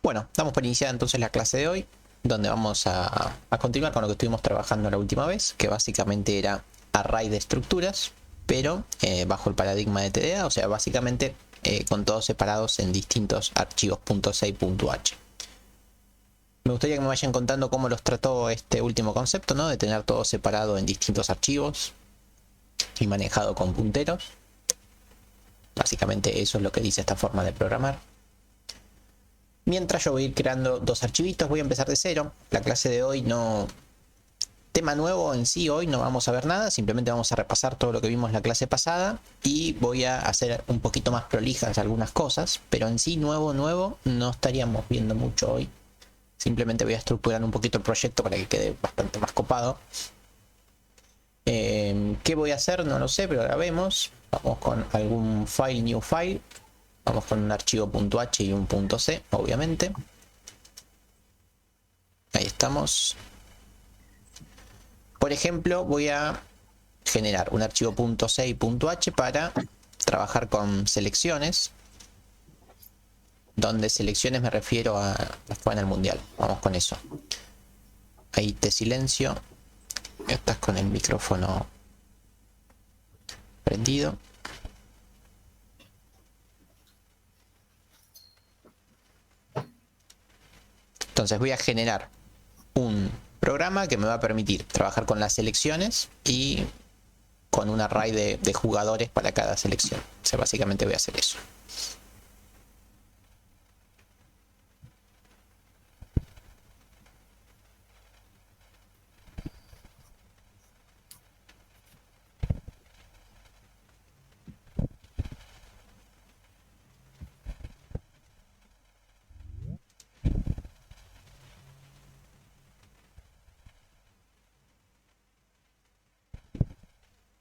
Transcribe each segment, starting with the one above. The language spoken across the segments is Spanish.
Bueno, damos por iniciada entonces la clase de hoy, donde vamos a continuar con lo que estuvimos trabajando la última vez, que básicamente era array de estructuras, pero bajo el paradigma de TDA, o sea, básicamente con todos separados en distintos archivos .c y .h. Me gustaría que me vayan contando cómo los trató este último concepto, ¿no? De tener todo separado en distintos archivos y manejado con punteros. Básicamente eso es lo que dice esta forma de programar. Mientras yo voy a ir creando dos archivitos, voy a empezar de cero. La clase de hoy no... Tema nuevo en sí, hoy no vamos a ver nada, simplemente vamos a repasar todo lo que vimos la clase pasada y voy a hacer un poquito más prolijas algunas cosas, pero en sí nuevo no estaríamos viendo mucho hoy. Simplemente voy a estructurar un poquito el proyecto para que quede bastante más copado. ¿Qué voy a hacer? No lo sé, pero ahora vemos. Vamos con algún file, new file. Vamos con un archivo .h y un .c, obviamente. Ahí estamos. Por ejemplo, voy a generar un archivo .c y .h para trabajar con selecciones. Donde selecciones me refiero a las que van al mundial. Vamos con eso. Ahí te silencio. Estás con el micrófono prendido. Entonces voy a generar un programa que me va a permitir trabajar con las selecciones y con un array de jugadores para cada selección. O sea, básicamente voy a hacer eso.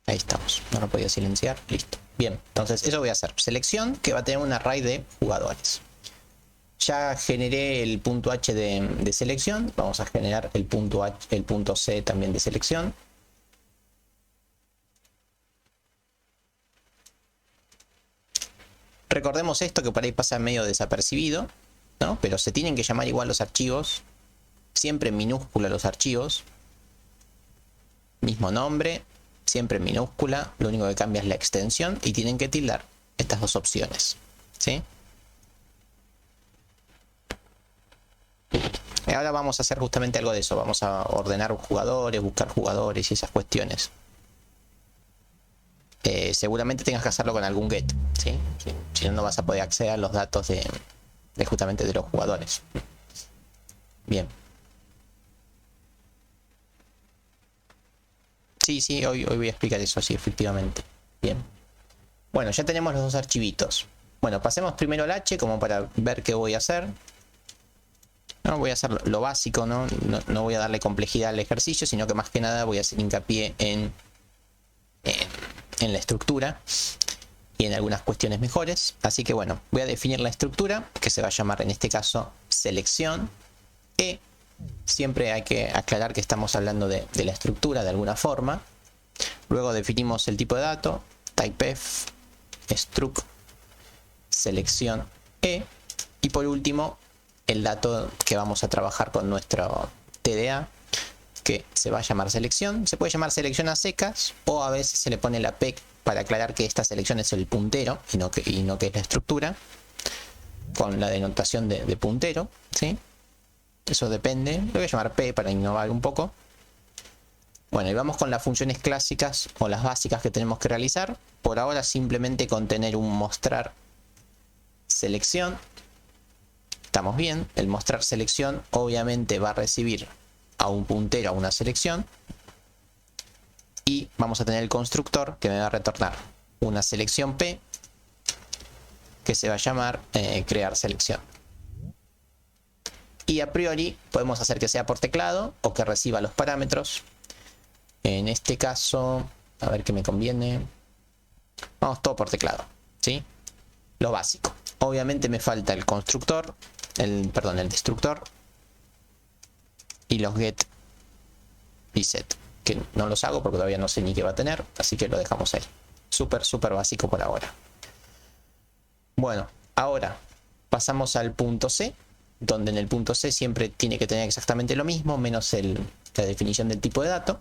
Ahí estamos, no lo podía silenciar, listo. Bien, entonces eso voy a hacer. Selección que va a tener un array de jugadores. Ya generé el .h de selección, vamos a generar el .c también de selección. Recordemos esto que por ahí pasa medio desapercibido, ¿no? Pero se tienen que llamar igual los archivos, siempre en minúscula los archivos. Mismo nombre, siempre en minúscula, lo único que cambia es la extensión y tienen que tildar estas dos opciones, ¿sí? Y ahora vamos a hacer justamente algo de eso, vamos a ordenar jugadores, buscar jugadores y esas cuestiones. Seguramente tengas que hacerlo con algún get, ¿sí? Si no, no vas a poder acceder a los datos de justamente de los jugadores. Bien. Sí, hoy voy a explicar eso, sí, efectivamente. Bien. Bueno, ya tenemos los dos archivitos. Bueno, pasemos primero al H como para ver qué voy a hacer. No voy a hacer lo básico, ¿no? No voy a darle complejidad al ejercicio, sino que más que nada voy a hacer hincapié en la estructura y en algunas cuestiones mejores. Así que bueno, voy a definir la estructura, que se va a llamar en este caso selección. Siempre hay que aclarar que estamos hablando de la estructura de alguna forma. Luego definimos el tipo de dato, typef, struct, selección y por último el dato que vamos a trabajar con nuestro TDA, que se va a llamar selección. Se puede llamar selección a secas o a veces se le pone la P para aclarar que esta selección es el puntero y no que es la estructura, con la denotación de puntero, ¿sí? Eso depende, lo voy a llamar P para innovar un poco. Bueno, y vamos con las funciones clásicas o las básicas que tenemos que realizar. Por ahora simplemente con tener un mostrar selección. Estamos bien, el mostrar selección obviamente va a recibir a un puntero, a una selección. Y vamos a tener el constructor que me va a retornar una selección P que se va a llamar crear selección. Y a priori podemos hacer que sea por teclado o que reciba los parámetros. En este caso, a ver qué me conviene. Vamos todo por teclado, ¿sí? Lo básico. Obviamente me falta el constructor, el destructor y los get y set, que no los hago porque todavía no sé ni qué va a tener, así que lo dejamos ahí. Súper básico por ahora. Bueno, ahora pasamos al punto C. donde en el punto C siempre tiene que tener exactamente lo mismo, menos la definición del tipo de dato.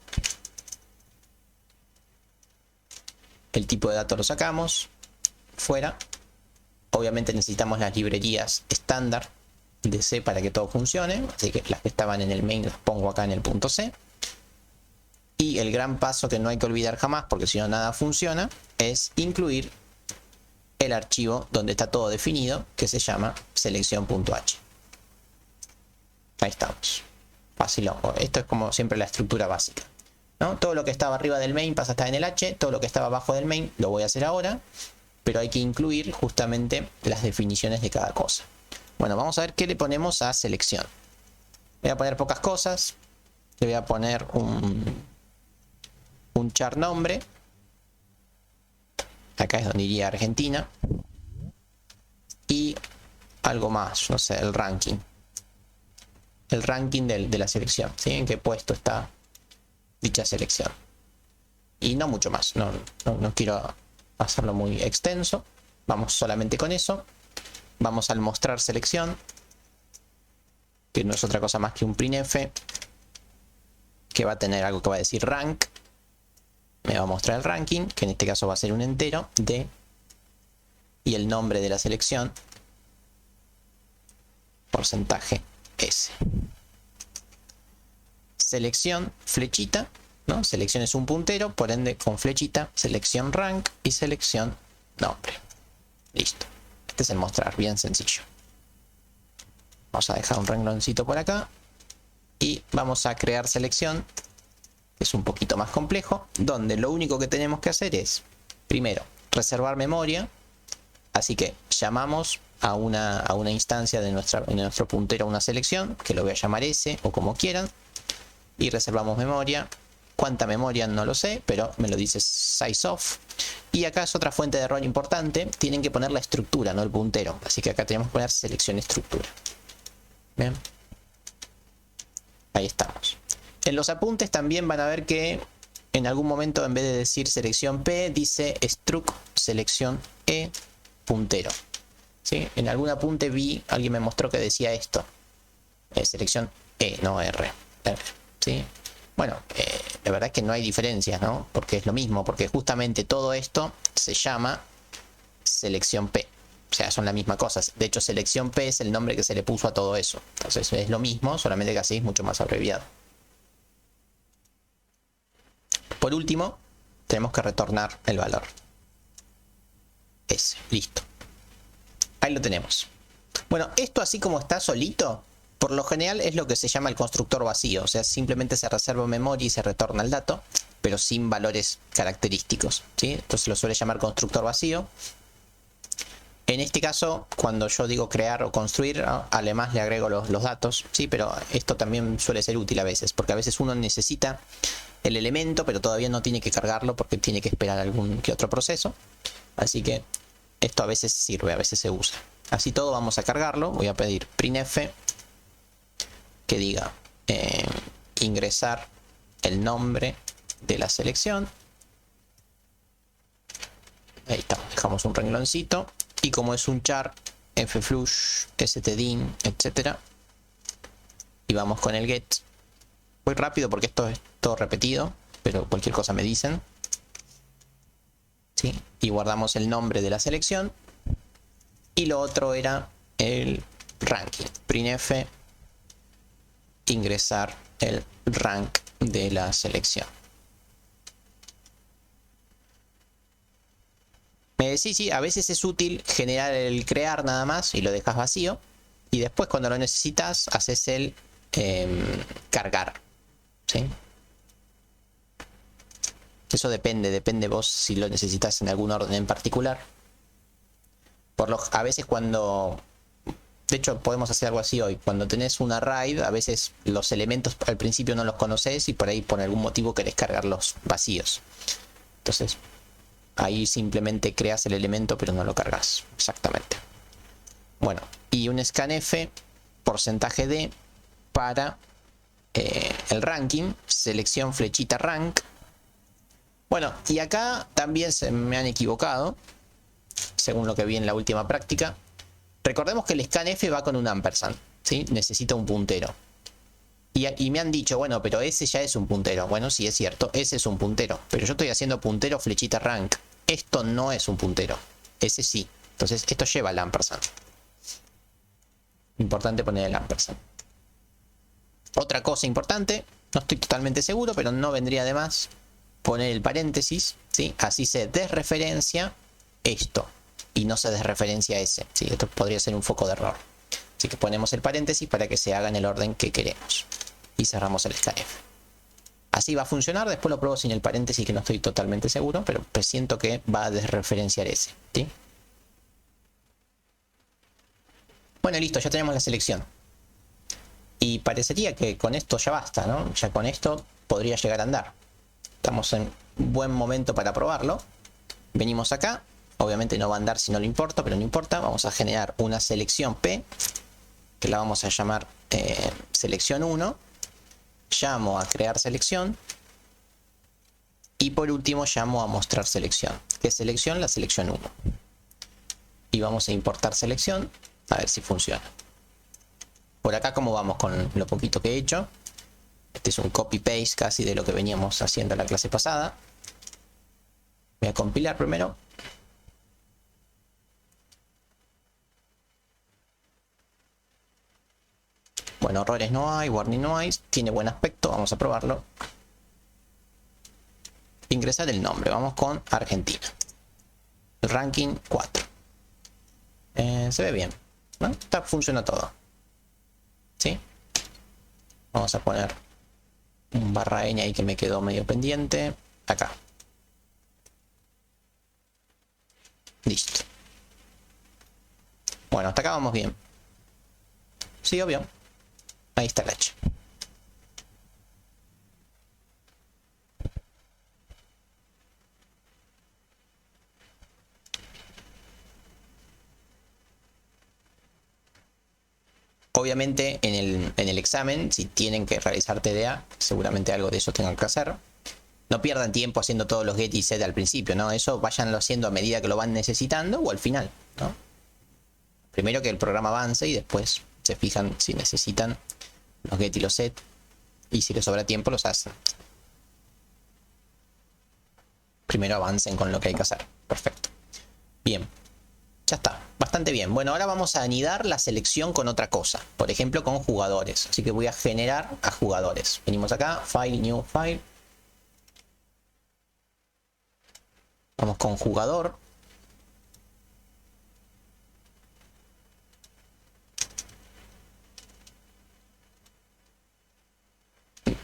El tipo de dato lo sacamos fuera. Obviamente necesitamos las librerías estándar de C para que todo funcione, así que las que estaban en el main las pongo acá en el punto C. Y el gran paso que no hay que olvidar jamás, porque si no nada funciona, es incluir el archivo donde está todo definido, que se llama selección.h. Ahí estamos. Fácil. Esto es como siempre la estructura básica, ¿no? Todo lo que estaba arriba del main pasa a estar en el H, todo lo que estaba abajo del main lo voy a hacer ahora, pero hay que incluir justamente las definiciones de cada cosa. Bueno, vamos a ver qué le ponemos a selección. Voy a poner pocas cosas. Le voy a poner un char nombre. Acá es donde iría Argentina. Y algo más, no sé, el ranking. El ranking de la selección, ¿sí? En qué puesto está dicha selección. Y no mucho más, no quiero hacerlo muy extenso. Vamos solamente con eso. Vamos al mostrar selección, que no es otra cosa más que un printf, que va a tener algo que va a decir rank. Me va a mostrar el ranking, que en este caso va a ser un entero de, y el nombre de la selección, porcentaje S. Selección, flechita, ¿no? Selección es un puntero, por ende con flechita, selección rank y selección nombre. Listo. Este es el mostrar, bien sencillo. Vamos a dejar un rengloncito por acá y vamos a crear selección. Es un poquito más complejo, donde lo único que tenemos que hacer es, primero, reservar memoria. Así que llamamos a una instancia de nuestro puntero a una selección, que lo voy a llamar S o como quieran, y reservamos memoria. Cuánta memoria no lo sé, pero me lo dice sizeof. Y acá es otra fuente de error importante, tienen que poner la estructura, no el puntero. Así que acá tenemos que poner selección estructura. Bien. Ahí estamos. En los apuntes también van a ver que en algún momento en vez de decir selección P, dice struct selección E puntero. ¿Sí? En algún apunte vi, alguien me mostró que decía esto. Selección E, no R. ¿Sí? Bueno, la verdad es que no hay diferencias, ¿no? Porque es lo mismo, porque justamente todo esto se llama selección P. O sea, son la misma cosa. De hecho, selección P es el nombre que se le puso a todo eso. Entonces es lo mismo, solamente que así es mucho más abreviado. Por último, tenemos que retornar el valor. S, listo. Ahí lo tenemos. Bueno, esto así como está solito, por lo general es lo que se llama el constructor vacío. O sea, simplemente se reserva memoria y se retorna el dato, pero sin valores característicos, ¿sí? Entonces lo suele llamar constructor vacío. En este caso, cuando yo digo crear o construir, además le agrego los datos, ¿sí? Pero esto también suele ser útil a veces, porque a veces uno necesita el elemento, pero todavía no tiene que cargarlo porque tiene que esperar algún que otro proceso. Así que esto a veces sirve, a veces se usa. Así todo vamos a cargarlo. Voy a pedir printf que diga ingresar el nombre de la selección. Ahí está, dejamos un rengloncito. Y como es un char, fflush, stdin, etc. Y vamos con el get. Voy rápido porque esto es todo repetido, pero cualquier cosa me dicen. ¿Sí? Y guardamos el nombre de la selección. Y lo otro era el ranking. Printf ingresar el rank de la selección. Sí, a veces es útil generar el crear nada más y lo dejas vacío. Y después cuando lo necesitas haces el cargar. ¿Sí? Eso depende vos si lo necesitas en algún orden en particular. A veces cuando... De hecho podemos hacer algo así hoy. Cuando tenés una RAID, a veces los elementos al principio no los conoces y por ahí por algún motivo querés cargarlos vacíos. Entonces ahí simplemente creas el elemento pero no lo cargas. Exactamente. Bueno, y un scanf porcentaje D para el ranking, selección flechita rank. Bueno, y acá también se me han equivocado, según lo que vi en la última práctica. Recordemos que el scanf va con un ampersand. ¿sí? Necesita un puntero. Y me han dicho, bueno, pero ese ya es un puntero. Bueno, sí, es cierto, ese es un puntero. Pero yo estoy haciendo puntero flechita rank. Esto no es un puntero. Ese sí. Entonces, esto lleva el ampersand. Importante poner el ampersand. Otra cosa importante, no estoy totalmente seguro, pero no vendría de más poner el paréntesis, ¿sí? Así se desreferencia esto y no se desreferencia ese, ¿sí? Esto podría ser un foco de error. Así que ponemos el paréntesis para que se haga en el orden que queremos. Y cerramos el scanf. Así va a funcionar, después lo pruebo sin el paréntesis, que no estoy totalmente seguro, pero presiento que va a desreferenciar ese, ¿sí? Bueno, listo, ya tenemos la selección. Y parecería que con esto ya basta, ¿no? Ya con esto podría llegar a andar. Estamos en buen momento para probarlo. Venimos acá. Obviamente no va a andar si no le importa, pero no importa. Vamos a generar una selección P, que la vamos a llamar selección 1. Llamo a crear selección. Y por último llamo a mostrar selección. ¿Qué selección? La selección 1. Y vamos a importar selección. A ver si funciona. Por acá, ¿cómo vamos con lo poquito que he hecho? Este es un copy-paste casi de lo que veníamos haciendo en la clase pasada. Voy a compilar primero. Bueno, errores no hay, warning no hay. Tiene buen aspecto, vamos a probarlo. Ingresar el nombre, vamos con Argentina. Ranking 4. Se ve bien, ¿no? Funciona todo. ¿Sí? Vamos a poner un barra N ahí que me quedó medio pendiente. Acá. Listo. Bueno, hasta acá vamos bien. Sí, obvio. Ahí está el H. Obviamente en el examen, si tienen que realizar TDA, seguramente algo de eso tengan que hacer. No pierdan tiempo haciendo todos los get y set al principio, ¿no? Eso váyanlo haciendo a medida que lo van necesitando o al final, ¿no? Primero que el programa avance y después se fijan si necesitan los get y los set. Y si les sobra tiempo, los hacen. Primero avancen con lo que hay que hacer. Perfecto. Bien. Ya está. Bastante bien. Bueno, ahora vamos a anidar la selección con otra cosa. Por ejemplo, con jugadores. Así que voy a generar a jugadores. Venimos acá. File, New File. Vamos con jugador.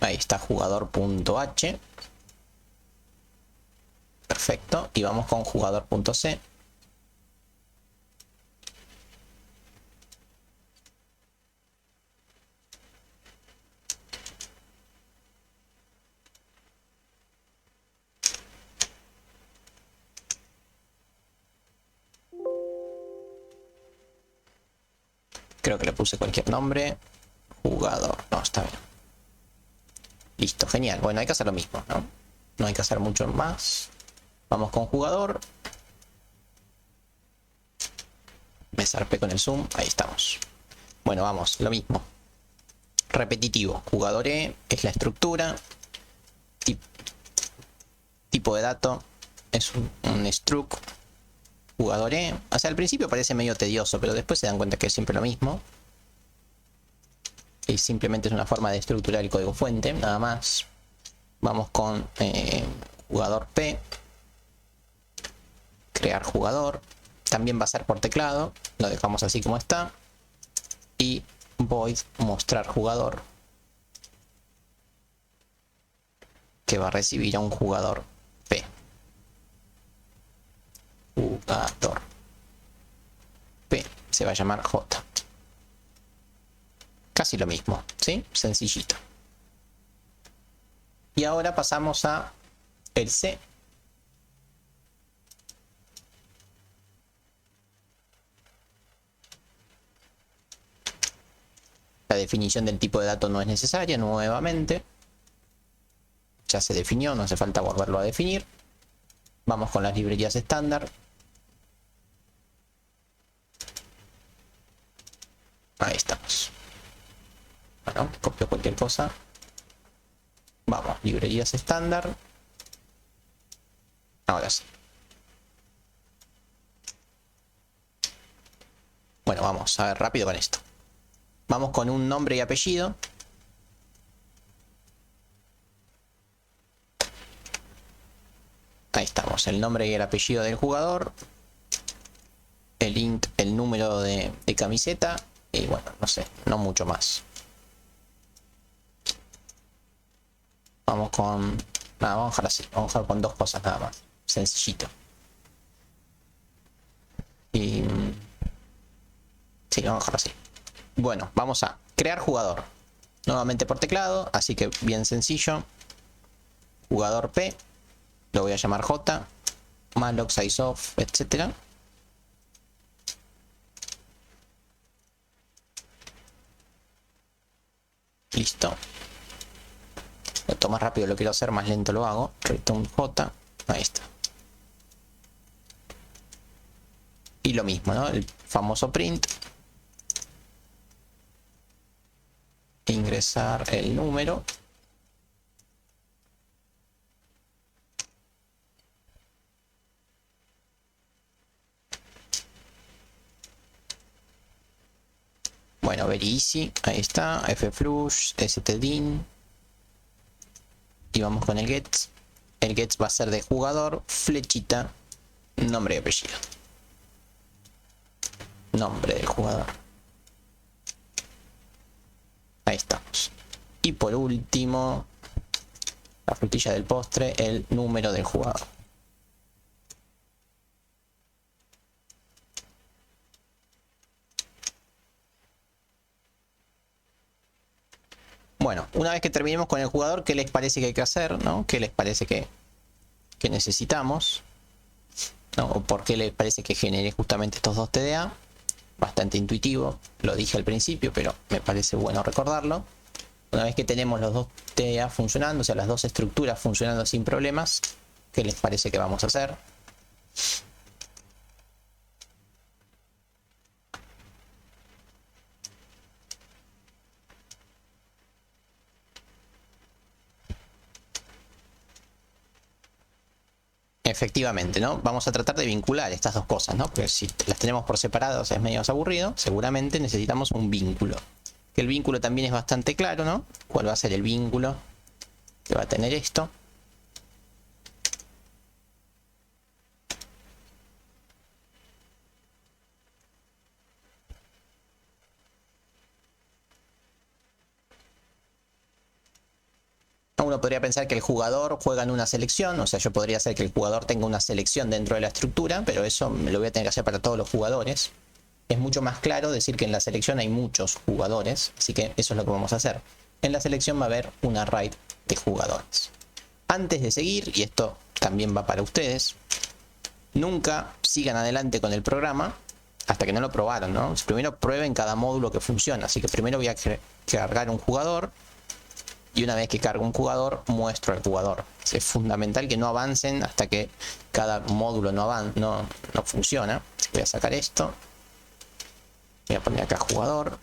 Ahí está jugador.h. Perfecto. Y vamos con jugador.c. Creo que le puse cualquier nombre. Jugador. No, está bien. Listo, genial. Bueno, hay que hacer lo mismo, ¿no? No hay que hacer mucho más. Vamos con jugador. Me zarpé con el zoom. Ahí estamos. Bueno, vamos, lo mismo. Repetitivo. Jugador E es la estructura. Tipo de dato es un struct. Jugador E. O sea, al principio parece medio tedioso, pero después se dan cuenta que es siempre lo mismo. Y simplemente es una forma de estructurar el código fuente, nada más. Vamos con jugador P. Crear jugador. También va a ser por teclado. Lo dejamos así como está. Y void mostrar jugador. Que va a recibir a un jugador P. Jugador P. Se va a llamar J. Casi lo mismo, ¿sí? Sencillito. Y ahora pasamos a el C. La definición del tipo de dato no es necesaria nuevamente. Ya se definió, no hace falta volverlo a definir. Vamos con las librerías estándar. Ahí estamos. Bueno, copio cualquier cosa. Vamos, librerías estándar. Ahora sí. Bueno, vamos a ver rápido con esto. Vamos con un nombre y apellido. Ahí estamos, el nombre y el apellido del jugador. El int, el número de camiseta. Y bueno, no sé, no mucho más. Vamos con... Nada, vamos a dejar así. Vamos a dejar con dos cosas nada más. Sencillito. Y... sí, vamos a dejarlo así. Bueno, vamos a crear jugador. Nuevamente por teclado, así que bien sencillo. Jugador P. Lo voy a llamar J. Malloc, sizeof, etcétera. Listo. Esto más rápido lo quiero hacer, más lento lo hago. Return J. Ahí está. Y lo mismo, ¿no? El famoso print. Ingresar el número. Bueno, very easy. Ahí está. Fflush, stdin. Y vamos con el get. El get va a ser de jugador, flechita, nombre y apellido. Nombre del jugador. Ahí estamos. Y por último, la frutilla del postre, el número del jugador. Bueno, una vez que terminemos con el jugador, ¿qué les parece que hay que hacer? ¿No? ¿Qué les parece que necesitamos? ¿No? ¿O por qué les parece que genere justamente estos dos TDA? Bastante intuitivo, lo dije al principio, pero me parece bueno recordarlo. Una vez que tenemos los dos TDA funcionando, o sea, las dos estructuras funcionando sin problemas, ¿qué les parece que vamos a hacer? Efectivamente, ¿no? Vamos a tratar de vincular estas dos cosas, ¿no? Porque si las tenemos por separado, o sea, es medio aburrido. Seguramente necesitamos un vínculo. Que el vínculo también es bastante claro, ¿no? ¿Cuál va a ser el vínculo que va a tener esto? Uno podría pensar que el jugador juega en una selección, o sea, yo podría hacer que el jugador tenga una selección dentro de la estructura, pero eso me lo voy a tener que hacer para todos los jugadores. Es mucho más claro decir que en la selección hay muchos jugadores, así que eso es lo que vamos a hacer. En la selección va a haber un array de jugadores. Antes de seguir, y esto también va para ustedes, nunca sigan adelante con el programa hasta que no lo probaron, ¿no? Primero prueben cada módulo que funciona, así que primero voy a cargar un jugador. Y una vez que cargo un jugador, muestro al jugador. Es fundamental que no avancen hasta que cada módulo no funciona. Así que voy a sacar esto. Voy a poner acá jugador.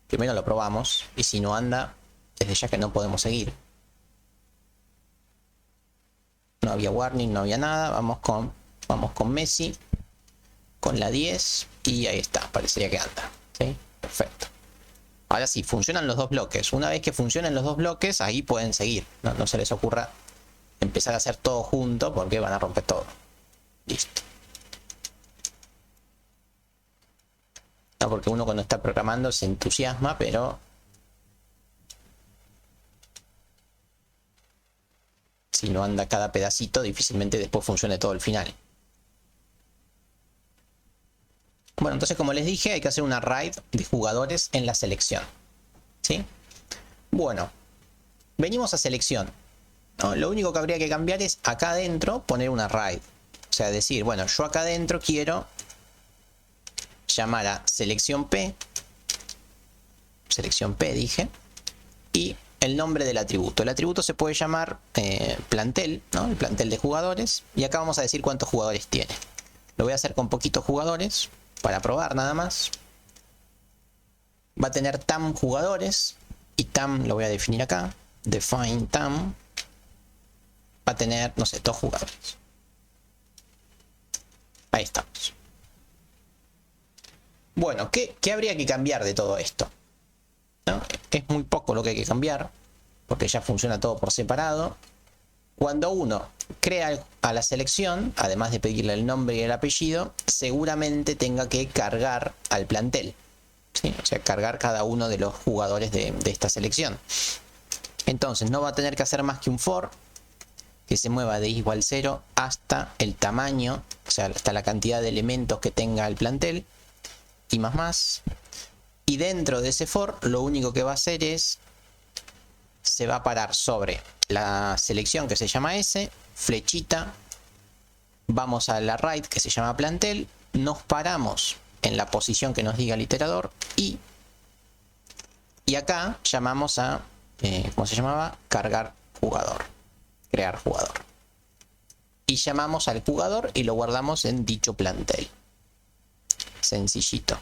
Primero lo probamos. Y si no anda, desde ya que no podemos seguir. No había warning, no había nada. Vamos con Messi. Con la 10. Y ahí está, parecería que anda. ¿Sí? Perfecto. Ahora sí, funcionan los dos bloques. Una vez que funcionan los dos bloques, ahí pueden seguir. No se les ocurra empezar a hacer todo junto porque van a romper todo. Listo. No, porque uno cuando está programando se entusiasma, pero si no anda cada pedacito, difícilmente después funcione todo el final. Bueno, entonces como les dije, hay que hacer un array de jugadores en la selección. ¿Sí? Bueno, venimos a selección, ¿no? Lo único que habría que cambiar es acá adentro poner un array. O sea, decir, bueno, yo acá adentro quiero llamar a selección P dije, y el nombre del atributo. El atributo se puede llamar plantel, ¿no? El plantel de jugadores. Y acá vamos a decir cuántos jugadores tiene. Lo voy a hacer con poquitos jugadores para probar nada más. va a tener TAM jugadores, y TAM lo voy a definir acá, define TAM, va a tener, no sé, 2 jugadores. Ahí estamos. Bueno, ¿qué habría que cambiar de todo esto? ¿No? Es muy poco lo que hay que cambiar, porque ya funciona todo por separado. Cuando uno crea a la selección, además de pedirle el nombre y el apellido, seguramente tenga que cargar al plantel, ¿sí? O sea, cargar cada uno de los jugadores de esta selección. Entonces no va a tener que hacer más que un for que se mueva de igual 0 hasta el tamaño, o sea, hasta la cantidad de elementos que tenga el plantel, y más. Y dentro de ese for, lo único que va a hacer es, se va a parar sobre la selección que se llama S, flechita, vamos a la right que se llama plantel, nos paramos en la posición que nos diga el iterador y acá llamamos a, ¿cómo se llamaba? Cargar jugador, crear jugador. Y llamamos al jugador y lo guardamos en dicho plantel. Sencillito.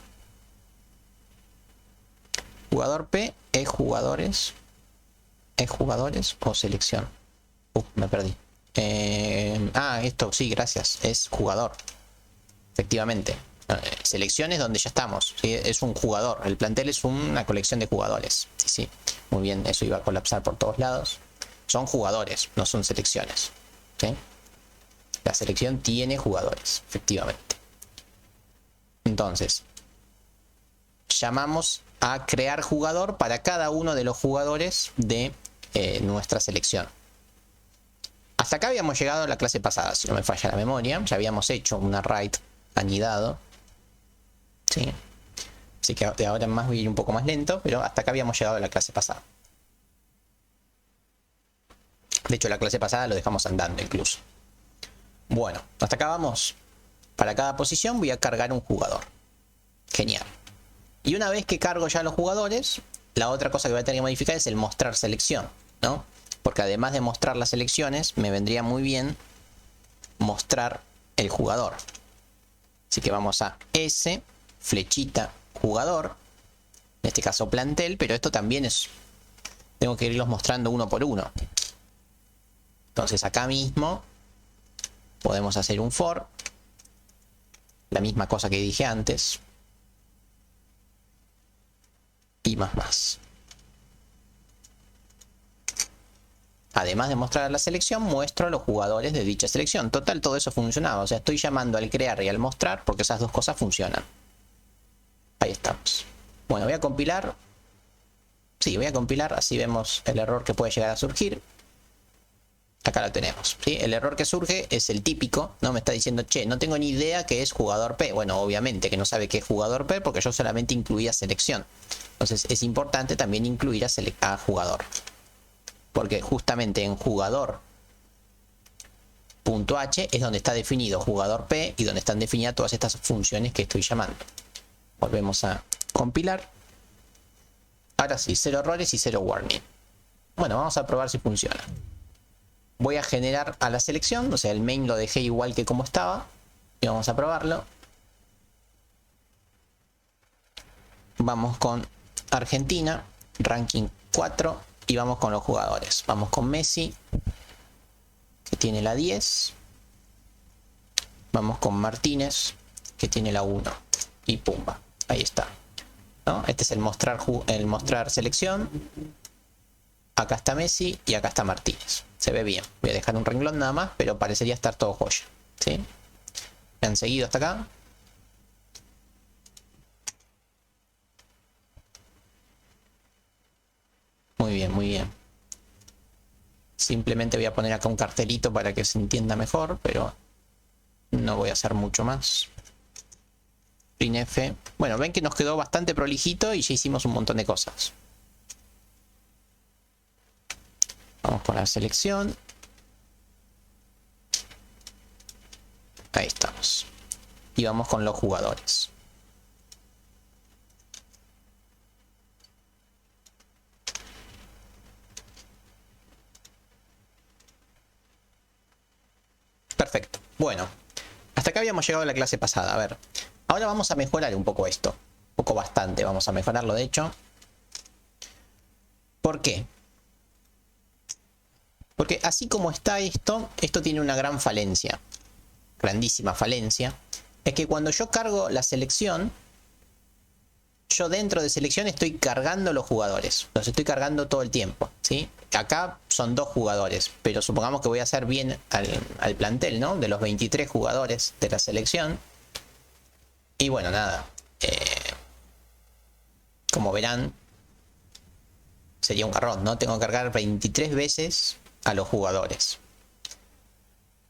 Jugador P es jugadores. ¿Es jugadores o selección? Me perdí. Esto sí, gracias. Es jugador. Efectivamente. Selección es donde ya estamos. ¿Sí? Es un jugador. El plantel es una colección de jugadores. Sí. Muy bien, eso iba a colapsar por todos lados. Son jugadores, no son selecciones. ¿Sí? La selección tiene jugadores, efectivamente. Entonces, llamamos a crear jugador para cada uno de los jugadores de nuestra selección. Hasta acá habíamos llegado a la clase pasada, si no me falla la memoria. Ya habíamos hecho un array anidado. ¿Sí? Así que de ahora en más voy a ir un poco más lento, pero hasta acá habíamos llegado a la clase pasada. De hecho, la clase pasada lo dejamos andando incluso. Bueno, hasta acá vamos. Para cada posición voy a cargar un jugador. Genial. Y una vez que cargo ya los jugadores, la otra cosa que voy a tener que modificar es el mostrar selección, ¿no? Porque además de mostrar las selecciones, me vendría muy bien mostrar el jugador. Así que vamos a S, flechita, jugador. En este caso plantel, pero esto también es... Tengo que irlos mostrando uno por uno. Entonces acá mismo podemos hacer un for. La misma cosa que dije antes. Y más. Además de mostrar la selección, muestro a los jugadores de dicha selección. Total, todo eso funcionaba. O sea, estoy llamando al crear y al mostrar porque esas dos cosas funcionan. Ahí estamos. Bueno, voy a compilar. Sí, voy a compilar. Así vemos el error que puede llegar a surgir. Acá lo tenemos, ¿sí? El error que surge es el típico, ¿no? Me está diciendo, che, no tengo ni idea qué es jugador P. Bueno, obviamente que no sabe qué es jugador P porque yo solamente incluía selección. Entonces es importante también incluir a jugador. Porque justamente en jugador.h es donde está definido jugador P y donde están definidas todas estas funciones que estoy llamando. Volvemos a compilar. Ahora sí, 0 errores y 0 warning. Bueno, vamos a probar si funciona. Voy a generar a la selección, o sea, el main lo dejé igual que como estaba. Y vamos a probarlo. Vamos con Argentina, ranking 4. Y vamos con los jugadores. Vamos con Messi, que tiene la 10. Vamos con Martínez, que tiene la 1. Y pumba, ahí está, ¿no? Este es el mostrar selección. Acá está Messi y acá está Martínez. Se ve bien. Voy a dejar un renglón nada más, pero parecería estar todo joya, ¿sí? ¿Me han seguido hasta acá? Muy bien, muy bien. Simplemente voy a poner acá un cartelito para que se entienda mejor, pero no voy a hacer mucho más. Printf. Bueno, ven que nos quedó bastante prolijito y ya hicimos un montón de cosas. Vamos con la selección. Ahí estamos. Y vamos con los jugadores. Perfecto. Bueno, hasta acá habíamos llegado a la clase pasada. A ver, ahora vamos a mejorar un poco esto. tocó bastante. Vamos a mejorarlo, de hecho. ¿Por qué? Porque así como está esto tiene una gran falencia. Grandísima falencia. Es que cuando yo cargo la selección, yo dentro de selección estoy cargando los jugadores. Los estoy cargando todo el tiempo, ¿sí? Acá son 2 jugadores, pero supongamos que voy a hacer bien al plantel, ¿no? De los 23 jugadores de la selección. Y bueno, nada. Como verán, sería un garrón, ¿no? Tengo que cargar 23 veces a los jugadores.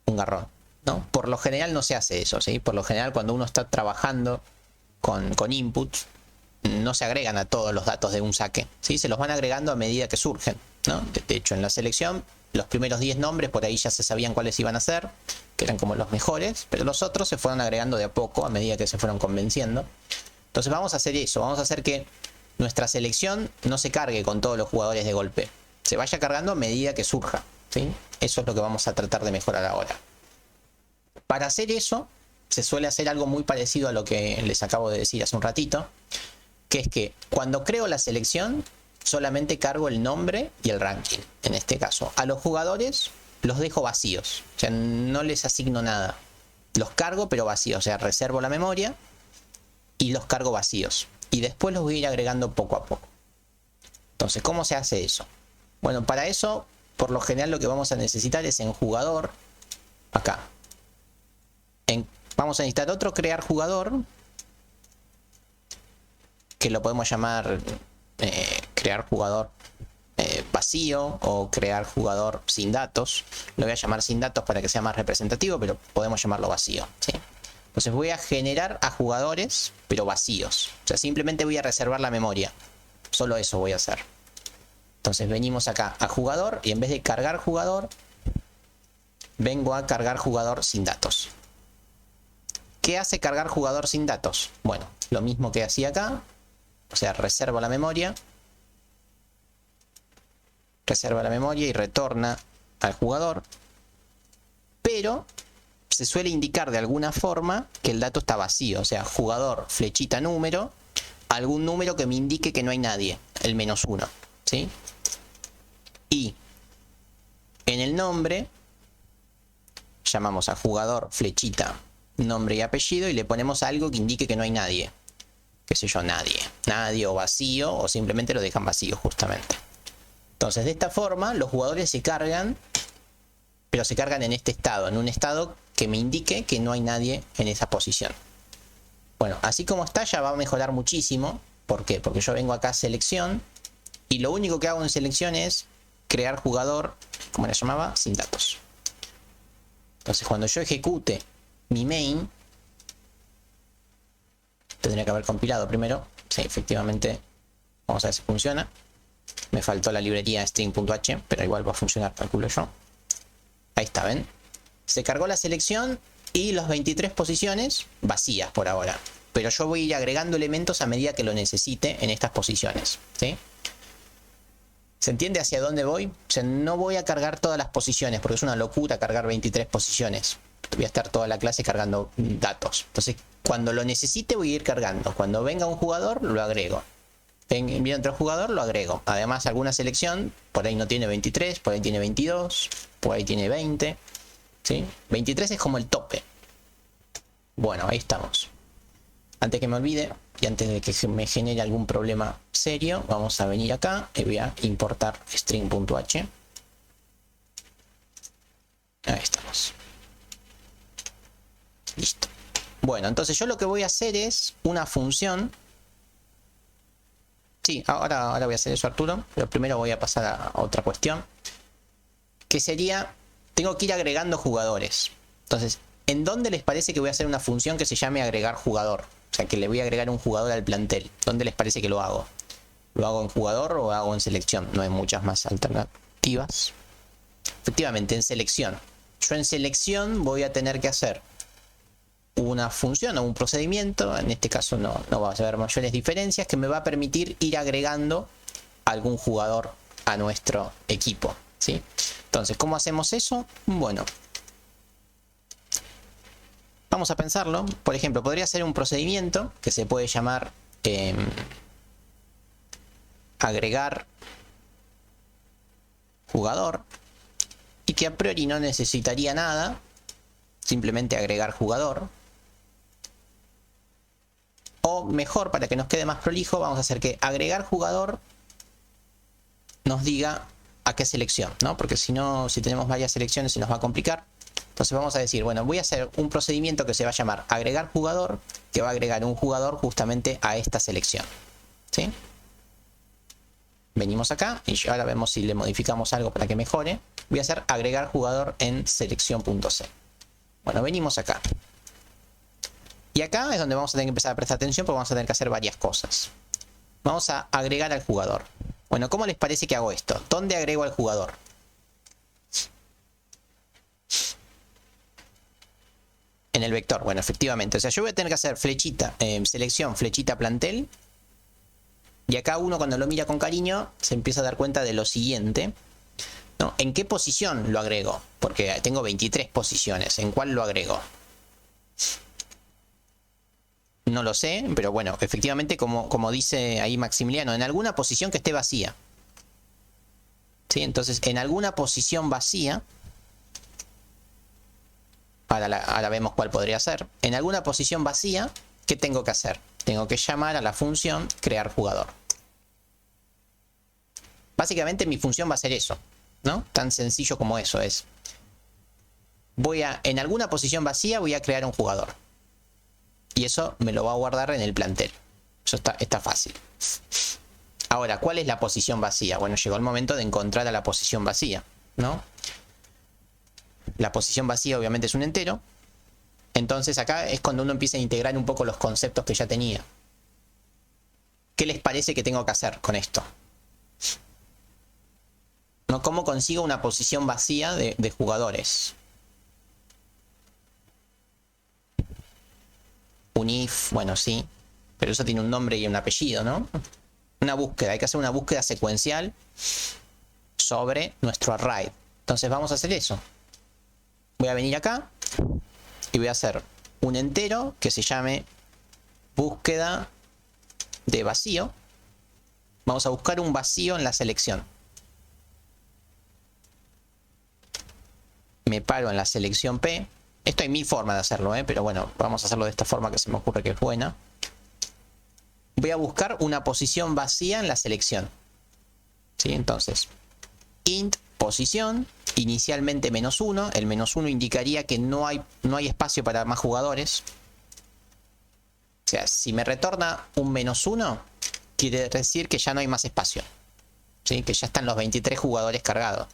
Un garrón, ¿no? Por lo general no se hace eso, ¿sí? Por lo general cuando uno está trabajando con inputs, no se agregan a todos los datos de un saque, ¿sí? Se los van agregando a medida que surgen, ¿no? De hecho, en la selección, los primeros 10 nombres por ahí ya se sabían cuáles iban a ser, que eran como los mejores, pero los otros se fueron agregando de a poco a medida que se fueron convenciendo. Entonces vamos a hacer eso, vamos a hacer que nuestra selección no se cargue con todos los jugadores de golpe, se vaya cargando a medida que surja, ¿sí? Eso es lo que vamos a tratar de mejorar ahora. Para hacer eso, se suele hacer algo muy parecido a lo que les acabo de decir hace un ratito, que es que cuando creo la selección, solamente cargo el nombre y el ranking. En este caso, a los jugadores los dejo vacíos, o sea, no les asigno nada. Los cargo pero vacíos, o sea, reservo la memoria y los cargo vacíos. Y después los voy a ir agregando poco a poco. Entonces, ¿cómo se hace eso? Bueno, para eso, por lo general lo que vamos a necesitar es en jugador, acá. Vamos a necesitar otro crear jugador, que lo podemos llamar crear jugador vacío o crear jugador sin datos. Lo voy a llamar sin datos para que sea más representativo, pero podemos llamarlo vacío, ¿sí? Entonces voy a generar a jugadores, pero vacíos. O sea, simplemente voy a reservar la memoria. Solo eso voy a hacer. Entonces venimos acá a jugador y en vez de cargar jugador, vengo a cargar jugador sin datos. ¿Qué hace cargar jugador sin datos? Bueno, lo mismo que hacía acá. O sea, reservo la memoria. Reserva la memoria y retorna al jugador. Pero se suele indicar de alguna forma que el dato está vacío. O sea, jugador, flechita, número. Algún número que me indique que no hay nadie. El -1. ¿Sí? Y en el nombre llamamos a jugador, flechita, nombre y apellido y le ponemos algo que indique que no hay nadie. Qué sé yo, nadie o vacío, o simplemente lo dejan vacío justamente. Entonces de esta forma los jugadores se cargan, pero se cargan en este estado, en un estado que me indique que no hay nadie en esa posición. Bueno, así como está ya va a mejorar muchísimo. ¿Por qué? Porque yo vengo acá a selección y lo único que hago en selección es crear jugador, como le llamaba, sin datos. Entonces cuando yo ejecute mi main, tendría que haber compilado primero. Sí, efectivamente. Vamos a ver si funciona. Me faltó la librería string.h, pero igual va a funcionar, calculo yo. Ahí está, ¿ven? Se cargó la selección y las 23 posiciones vacías por ahora. Pero yo voy a ir agregando elementos a medida que lo necesite en estas posiciones, ¿sí? ¿Se entiende hacia dónde voy? O sea, no voy a cargar todas las posiciones, porque es una locura cargar 23 posiciones. Voy a estar toda la clase cargando datos. Entonces, cuando lo necesite voy a ir cargando. Cuando venga un jugador, lo agrego. Viene otro jugador, lo agrego. Además, alguna selección, por ahí no tiene 23, por ahí tiene 22, por ahí tiene 20. ¿Sí? 23 es como el tope. Bueno, ahí estamos. Antes que me olvide y antes de que me genere algún problema serio, vamos a venir acá y voy a importar string.h. Ahí estamos. Listo. Bueno, entonces yo lo que voy a hacer es una función. Sí, ahora voy a hacer eso, Arturo, pero primero voy a pasar a otra cuestión, que sería, tengo que ir agregando jugadores. Entonces, ¿en dónde les parece que voy a hacer una función que se llame agregar jugador? O sea, que le voy a agregar un jugador al plantel. ¿Dónde les parece que lo hago? ¿Lo hago en jugador o lo hago en selección? No hay muchas más alternativas. Efectivamente, en selección. Yo en selección voy a tener que hacer una función o un procedimiento, en este caso no va a haber mayores diferencias, que me va a permitir ir agregando algún jugador a nuestro equipo, ¿sí? Entonces, ¿cómo hacemos eso? Bueno, vamos a pensarlo. Por ejemplo, podría ser un procedimiento que se puede llamar agregar jugador y que a priori no necesitaría nada, simplemente agregar jugador. O mejor, para que nos quede más prolijo, vamos a hacer que agregar jugador nos diga a qué selección, ¿no? Porque si no, si tenemos varias selecciones se nos va a complicar. Entonces vamos a decir, bueno, voy a hacer un procedimiento que se va a llamar agregar jugador, que va a agregar un jugador justamente a esta selección, ¿sí? Venimos acá y ahora vemos si le modificamos algo para que mejore. Voy a hacer agregar jugador en selección.c. Bueno, venimos acá. Y acá es donde vamos a tener que empezar a prestar atención porque vamos a tener que hacer varias cosas. Vamos a agregar al jugador. Bueno, ¿cómo les parece que hago esto? ¿Dónde agrego al jugador? En el vector. Bueno, efectivamente. O sea, yo voy a tener que hacer flechita, selección, flechita, plantel. Y acá uno cuando lo mira con cariño se empieza a dar cuenta de lo siguiente, ¿no? ¿En qué posición lo agrego? Porque tengo 23 posiciones. ¿En cuál lo agrego? No lo sé, pero bueno, efectivamente, como dice ahí Maximiliano, en alguna posición que esté vacía. ¿Sí? Entonces, en alguna posición vacía, ahora vemos cuál podría ser. En alguna posición vacía, ¿qué tengo que hacer? Tengo que llamar a la función crear jugador. Básicamente mi función va a ser eso, ¿no? Tan sencillo como eso es. En alguna posición vacía voy a crear un jugador. Y eso me lo va a guardar en el plantel. Eso está fácil. Ahora, ¿cuál es la posición vacía? Bueno, llegó el momento de encontrar a la posición vacía, ¿no? La posición vacía obviamente es un entero. Entonces acá es cuando uno empieza a integrar un poco los conceptos que ya tenía. ¿Qué les parece que tengo que hacer con esto? ¿No? ¿Cómo consigo una posición vacía de jugadores? Un if, bueno, sí, pero eso tiene un nombre y un apellido, ¿no? Una búsqueda, hay que hacer una búsqueda secuencial sobre nuestro array. Entonces vamos a hacer eso. Voy a venir acá y voy a hacer un entero que se llame búsqueda de vacío. Vamos a buscar un vacío en la selección. Me paro en la selección P. Esto hay mil formas de hacerlo, pero bueno, vamos a hacerlo de esta forma que se me ocurre que es buena. Voy a buscar una posición vacía en la selección. ¿Sí? Entonces, int posición, inicialmente -1. El -1 indicaría que no hay espacio para más jugadores. O sea, si me retorna un -1, quiere decir que ya no hay más espacio. ¿Sí? Que ya están los 23 jugadores cargados.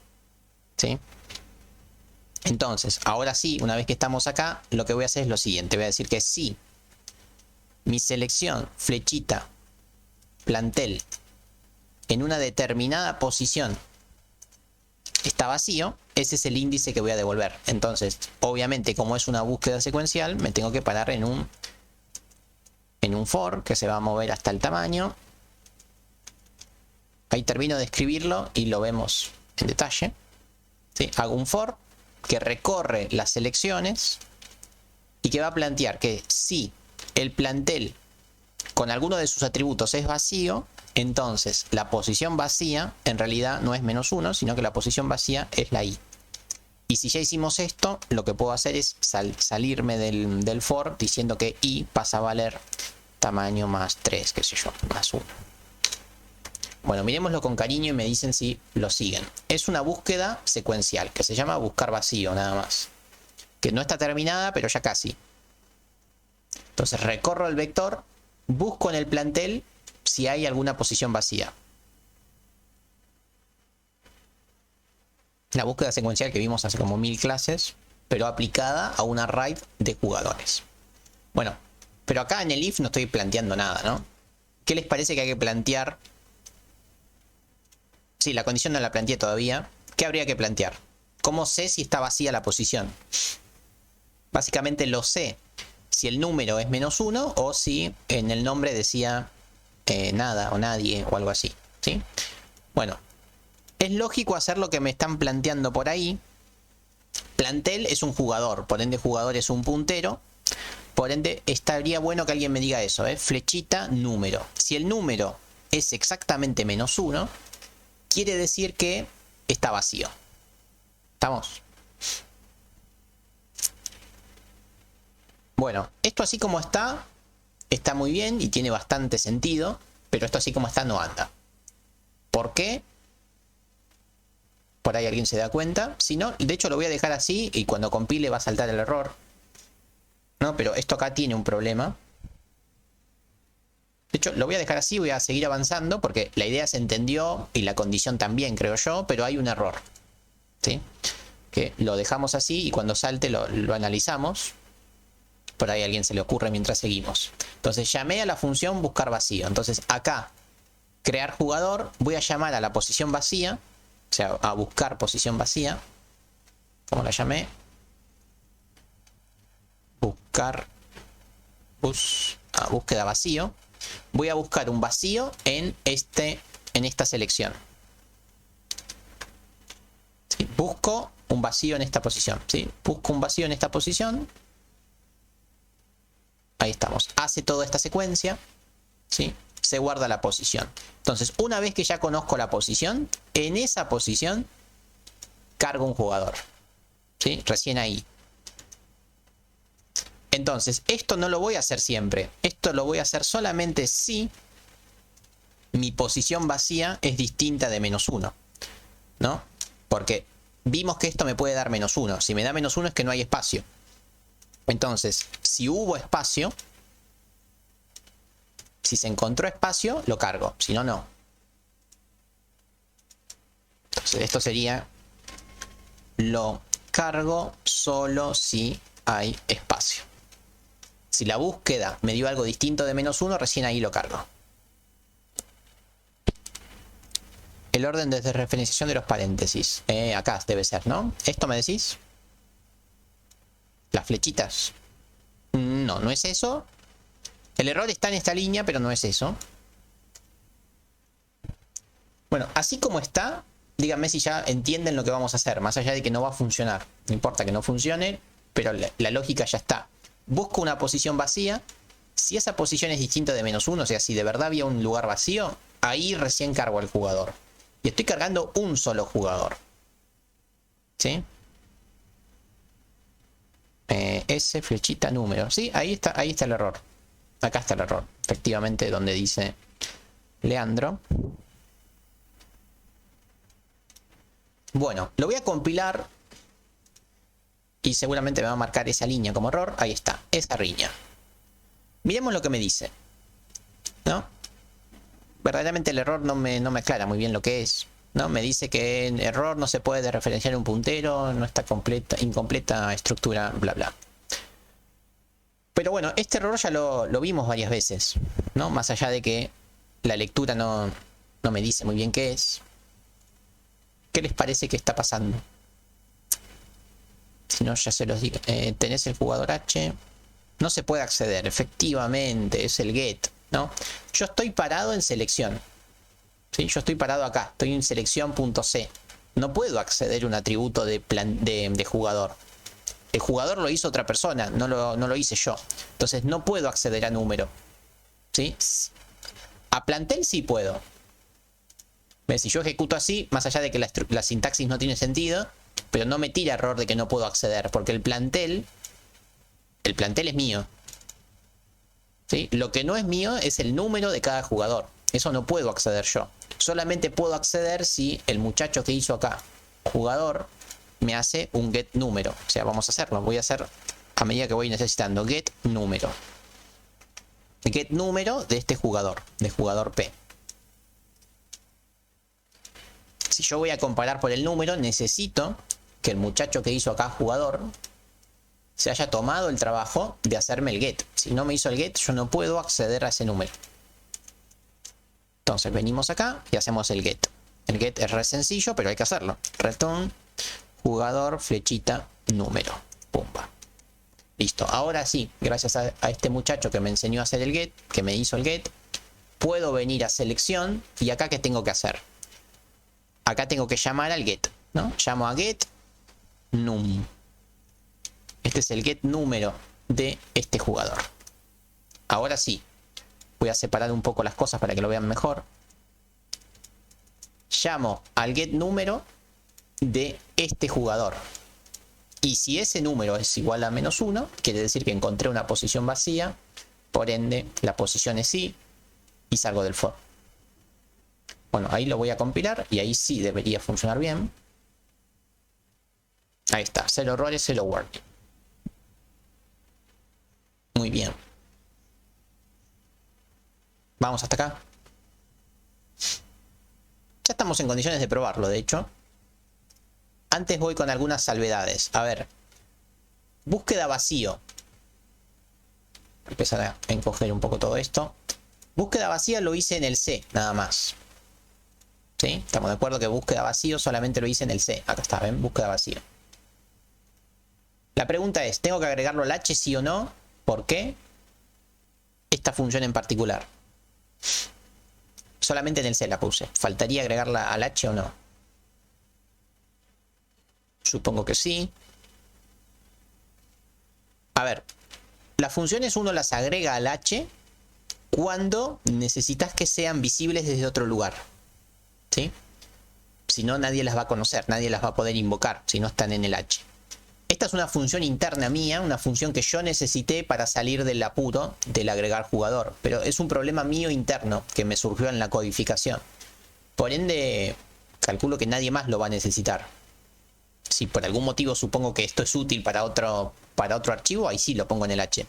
¿Sí? Entonces, ahora sí, una vez que estamos acá, lo que voy a hacer es lo siguiente. Voy a decir que si mi selección, flechita, plantel, en una determinada posición está vacío, ese es el índice que voy a devolver. Entonces, obviamente, como es una búsqueda secuencial, me tengo que parar en un for que se va a mover hasta el tamaño. Ahí termino de escribirlo y lo vemos en detalle. ¿Sí? Hago un for que recorre las selecciones y que va a plantear que si el plantel con alguno de sus atributos es vacío, entonces la posición vacía en realidad no es -1, sino que la posición vacía es la i. Y si ya hicimos esto, lo que puedo hacer es salirme del for diciendo que i pasa a valer tamaño más 3, qué sé yo, más 1. Bueno, miremoslo con cariño y me dicen si lo siguen. Es una búsqueda secuencial que se llama buscar vacío nada más. Que no está terminada, pero ya casi. Entonces recorro el vector, busco en el plantel si hay alguna posición vacía. La búsqueda secuencial que vimos hace como 1000 clases, pero aplicada a un array de jugadores. Bueno, pero acá en el if no estoy planteando nada, ¿no? ¿Qué les parece que hay que plantear? Sí, la condición no la planteé todavía. ¿Qué habría que plantear? ¿Cómo sé si está vacía la posición? Básicamente lo sé si el número es -1 o si en el nombre decía nada o nadie o algo así, ¿sí? Bueno, es lógico hacer lo que me están planteando por ahí. Plantel es un jugador, por ende jugador es un puntero. Por ende, estaría bueno que alguien me diga eso, flechita, número. Si el número es exactamente -1, quiere decir que está vacío. ¿Estamos? Bueno, esto así como está muy bien y tiene bastante sentido, pero esto así como está no anda. ¿Por qué? Por ahí alguien se da cuenta. Si no, de hecho lo voy a dejar así y cuando compile va a saltar el error. ¿No? Pero esto acá tiene un problema. De hecho, lo voy a dejar así, voy a seguir avanzando porque la idea se entendió y la condición también, creo yo, pero hay un error. ¿Sí? Que lo dejamos así y cuando salte lo analizamos. Por ahí a alguien se le ocurre mientras seguimos. Entonces llamé a la función buscar vacío. Entonces acá, crear jugador, voy a llamar a la posición vacía, o sea, a buscar posición vacía. ¿Cómo la llamé? Buscar, búsqueda vacío. Voy a buscar un vacío en esta selección. ¿Sí? Busco un vacío en esta posición. ¿Sí? Busco un vacío en esta posición. Ahí estamos. Hace toda esta secuencia. ¿Sí? Se guarda la posición. Entonces, una vez que ya conozco la posición, en esa posición cargo un jugador. ¿Sí? Recién ahí. Entonces, esto no lo voy a hacer siempre. Esto lo voy a hacer solamente si mi posición vacía es distinta de -1. ¿No? Porque vimos que esto me puede dar -1. Si me da -1 es que no hay espacio. Entonces, si hubo espacio, si se encontró espacio, lo cargo. Si no, no. Entonces, esto sería lo cargo solo si hay espacio. Si la búsqueda me dio algo distinto de -1, recién ahí lo cargo. El orden de referenciación de los paréntesis. Acá debe ser, ¿no? ¿Esto me decís? Las flechitas. No, no es eso. El error está en esta línea, pero no es eso. Bueno, así como está, díganme si ya entienden lo que vamos a hacer, más allá de que no va a funcionar. No importa que no funcione, pero la lógica ya está. Busco una posición vacía. Si esa posición es distinta de -1, o sea, si de verdad había un lugar vacío, ahí recién cargo al jugador. Y estoy cargando un solo jugador. ¿Sí? S, flechita, número. Sí, ahí está el error. Acá está el error. Efectivamente, donde dice Leandro. Bueno, lo voy a compilar. Y seguramente me va a marcar esa línea como error. Ahí está, esa línea. Miremos lo que me dice. ¿No? Verdaderamente el error no me aclara muy bien lo que es. ¿No? Me dice que en error no se puede referenciar un puntero, no está incompleta estructura, bla bla. Pero bueno, este error ya lo vimos varias veces, ¿no? Más allá de que la lectura no me dice muy bien qué es. ¿Qué les parece que está pasando? Si no, ya se los digo. Tenés el jugador H. No se puede acceder, efectivamente, es el get, ¿no? Yo estoy parado en selección. ¿Sí? Yo estoy parado acá, estoy en selección.c. No puedo acceder a un atributo de jugador. El jugador lo hizo otra persona, no lo hice yo. Entonces no puedo acceder a número. ¿Sí? A plantel sí puedo. ¿Ves? Si yo ejecuto así, más allá de que la sintaxis no tiene sentido, pero no me tira error de que no puedo acceder, porque el plantel es mío. ¿Sí? Lo que no es mío es el número de cada jugador. Eso no puedo acceder yo. Solamente puedo acceder si el muchacho que hizo acá, jugador, me hace un get número. O sea, vamos a hacerlo. Voy a hacer a medida que voy necesitando. Get número. Get número de este jugador, de jugador P. Si yo voy a comparar por el número, necesito que el muchacho que hizo acá jugador se haya tomado el trabajo de hacerme el get. Si no me hizo el get, yo no puedo acceder a ese número. Entonces venimos acá y hacemos el get. El get es re sencillo, pero hay que hacerlo. Return jugador flechita número. Pumba. Listo. Ahora sí, gracias a este muchacho que me enseñó a hacer el get, que me hizo el get, puedo venir a selección y acá ¿qué tengo que hacer? Acá tengo que llamar al get, ¿no? Llamo a get num. Este es el get número de este jugador. Ahora sí, voy a separar un poco las cosas para que lo vean mejor. Llamo al getNúmero de este jugador. Y si ese número es igual a -1, quiere decir que encontré una posición vacía. Por ende, la posición es sí y salgo del for. Bueno, ahí lo voy a compilar y ahí sí debería funcionar bien. Ahí está, 0 errores, 0 warning. Muy bien. Vamos hasta acá. Ya estamos en condiciones de probarlo, de hecho. Antes voy con algunas salvedades. A ver. Búsqueda vacío. Empezar a encoger un poco todo esto. Búsqueda vacía lo hice en el C, nada más. ¿Sí? Estamos de acuerdo que búsqueda vacío solamente lo hice en el C. Acá está, ¿ven? Búsqueda vacío. La pregunta es, ¿tengo que agregarlo al H sí o no? ¿Por qué? Esta función en particular. Solamente en el C la puse. ¿Faltaría agregarla al H o no? Supongo que sí. A ver, las funciones uno las agrega al H cuando necesitas que sean visibles desde otro lugar. ¿Sí? Si no, nadie las va a conocer, nadie las va a poder invocar si no están en el H. Esta es una función interna mía, una función que yo necesité para salir del apuro del agregar jugador. Pero es un problema mío interno que me surgió en la codificación. Por ende, calculo que nadie más lo va a necesitar. Si por algún motivo supongo que esto es útil para otro archivo, ahí sí lo pongo en el H.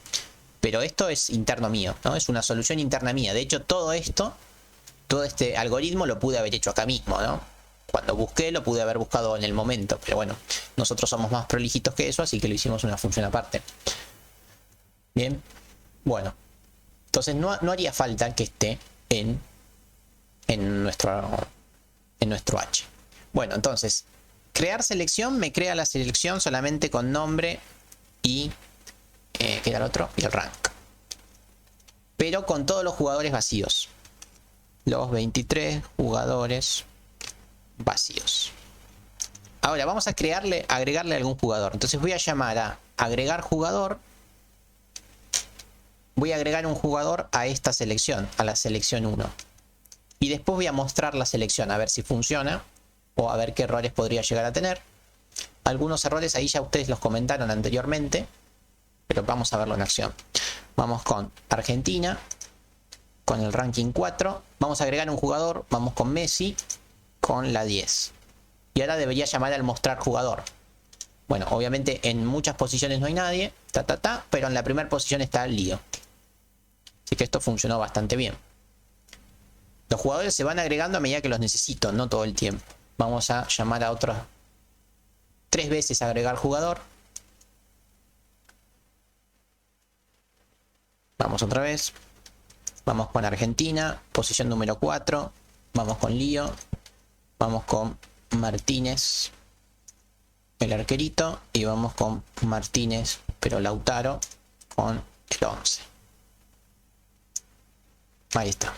Pero esto es interno mío, ¿no? Es una solución interna mía. De hecho, todo este algoritmo lo pude haber hecho acá mismo, ¿no? Cuando busqué lo pude haber buscado en el momento, pero bueno, nosotros somos más prolijitos que eso, así que lo hicimos una función aparte. Bien, bueno, entonces no haría falta que esté en nuestro H. Bueno, entonces, crear selección me crea la selección solamente con nombre y ¿qué era el otro? Y el rank. Pero con todos los jugadores vacíos. Los 23 jugadores vacíos. Ahora vamos a agregarle algún jugador. Entonces voy a llamar a agregar jugador. Voy a agregar un jugador a esta selección, a la selección 1. Y después voy a mostrar la selección, a ver si funciona o a ver qué errores podría llegar a tener. Algunos errores ahí ya ustedes los comentaron anteriormente, pero vamos a verlo en acción. Vamos con Argentina, con el ranking 4. Vamos a agregar un jugador, vamos con Messi, con la 10. Y ahora debería llamar al mostrar jugador. Bueno, obviamente en muchas posiciones no hay nadie, pero en la primera posición está Lío. Así que esto funcionó bastante bien. Los jugadores se van agregando a medida que los necesito, no todo el tiempo. Vamos a llamar a otros 3 veces a agregar jugador. Vamos otra vez. Vamos con Argentina, posición número 4. Vamos con Lío. Vamos con Martínez, el arquerito. Y vamos con Martínez, pero Lautaro, con el 11. Ahí está.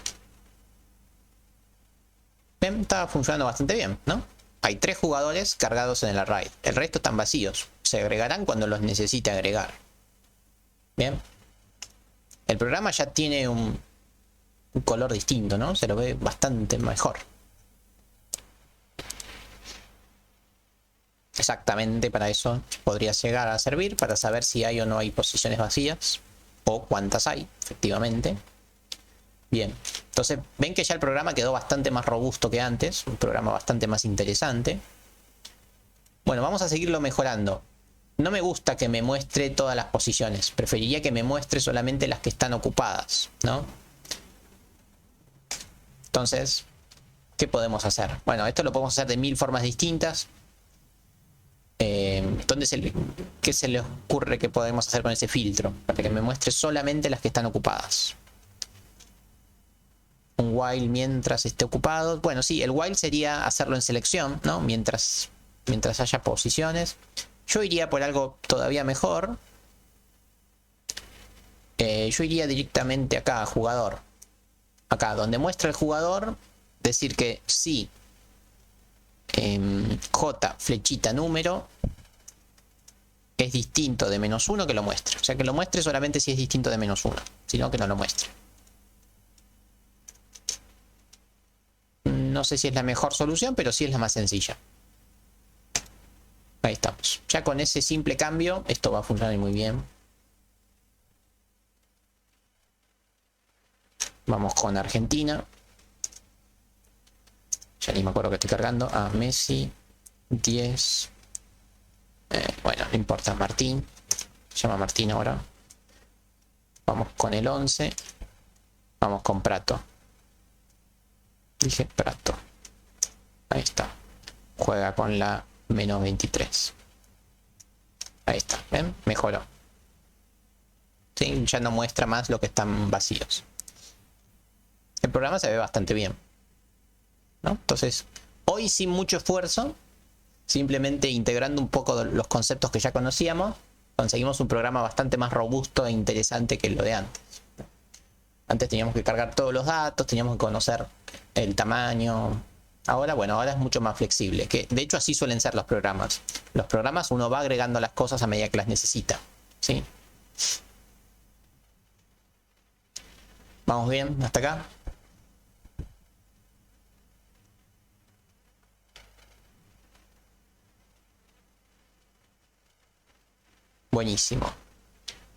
Bien, está funcionando bastante bien, ¿no? Hay 3 jugadores cargados en el array. El resto están vacíos. Se agregarán cuando los necesite agregar. Bien. El programa ya tiene un color distinto, ¿no? Se lo ve bastante mejor. Exactamente para eso podría llegar a servir, para saber si hay o no hay posiciones vacías, o cuántas hay, efectivamente. Bien, entonces ven que ya el programa quedó bastante más robusto que antes, un programa bastante más interesante. Bueno, vamos a seguirlo mejorando. No me gusta que me muestre todas las posiciones, preferiría que me muestre solamente las que están ocupadas, ¿no? Entonces, ¿qué podemos hacer? Bueno, esto lo podemos hacer de 1000 formas distintas. ¿Qué se le ocurre que podemos hacer con ese filtro? Para que me muestre solamente las que están ocupadas. Un while mientras esté ocupado. Bueno, sí, el while sería hacerlo en selección, ¿no? Mientras haya posiciones. Yo iría por algo todavía mejor. Yo iría directamente acá a jugador. Acá, donde muestra el jugador, decir que sí. J, flechita, número. es distinto de -1 que lo muestre. O sea, que lo muestre solamente si es distinto de -1, sino que no lo muestre. No sé si es la mejor solución, pero sí es la más sencilla. Ahí estamos. Ya con ese simple cambio, esto va a funcionar muy bien. Vamos con Argentina. Ya ni me acuerdo que estoy cargando. Ah, Messi. 10. Bueno, no importa. Martín. Se llama Martín ahora. Vamos con el 11. Vamos con Prato. Dije Prato. Ahí está. Juega con la -23. Ahí está. ¿Ven? Mejoró. ¿Sí? Ya no muestra más lo que están vacíos. El programa se ve bastante bien, ¿no? Entonces, hoy sin mucho esfuerzo, simplemente integrando un poco los conceptos que ya conocíamos, conseguimos un programa bastante más robusto e interesante que lo de antes. Antes teníamos que cargar todos los datos, teníamos que conocer el tamaño. Ahora, bueno, ahora es mucho más flexible. Que de hecho así suelen ser los programas. Los programas uno va agregando las cosas a medida que las necesita, ¿sí? ¿Vamos bien hasta acá? Buenísimo.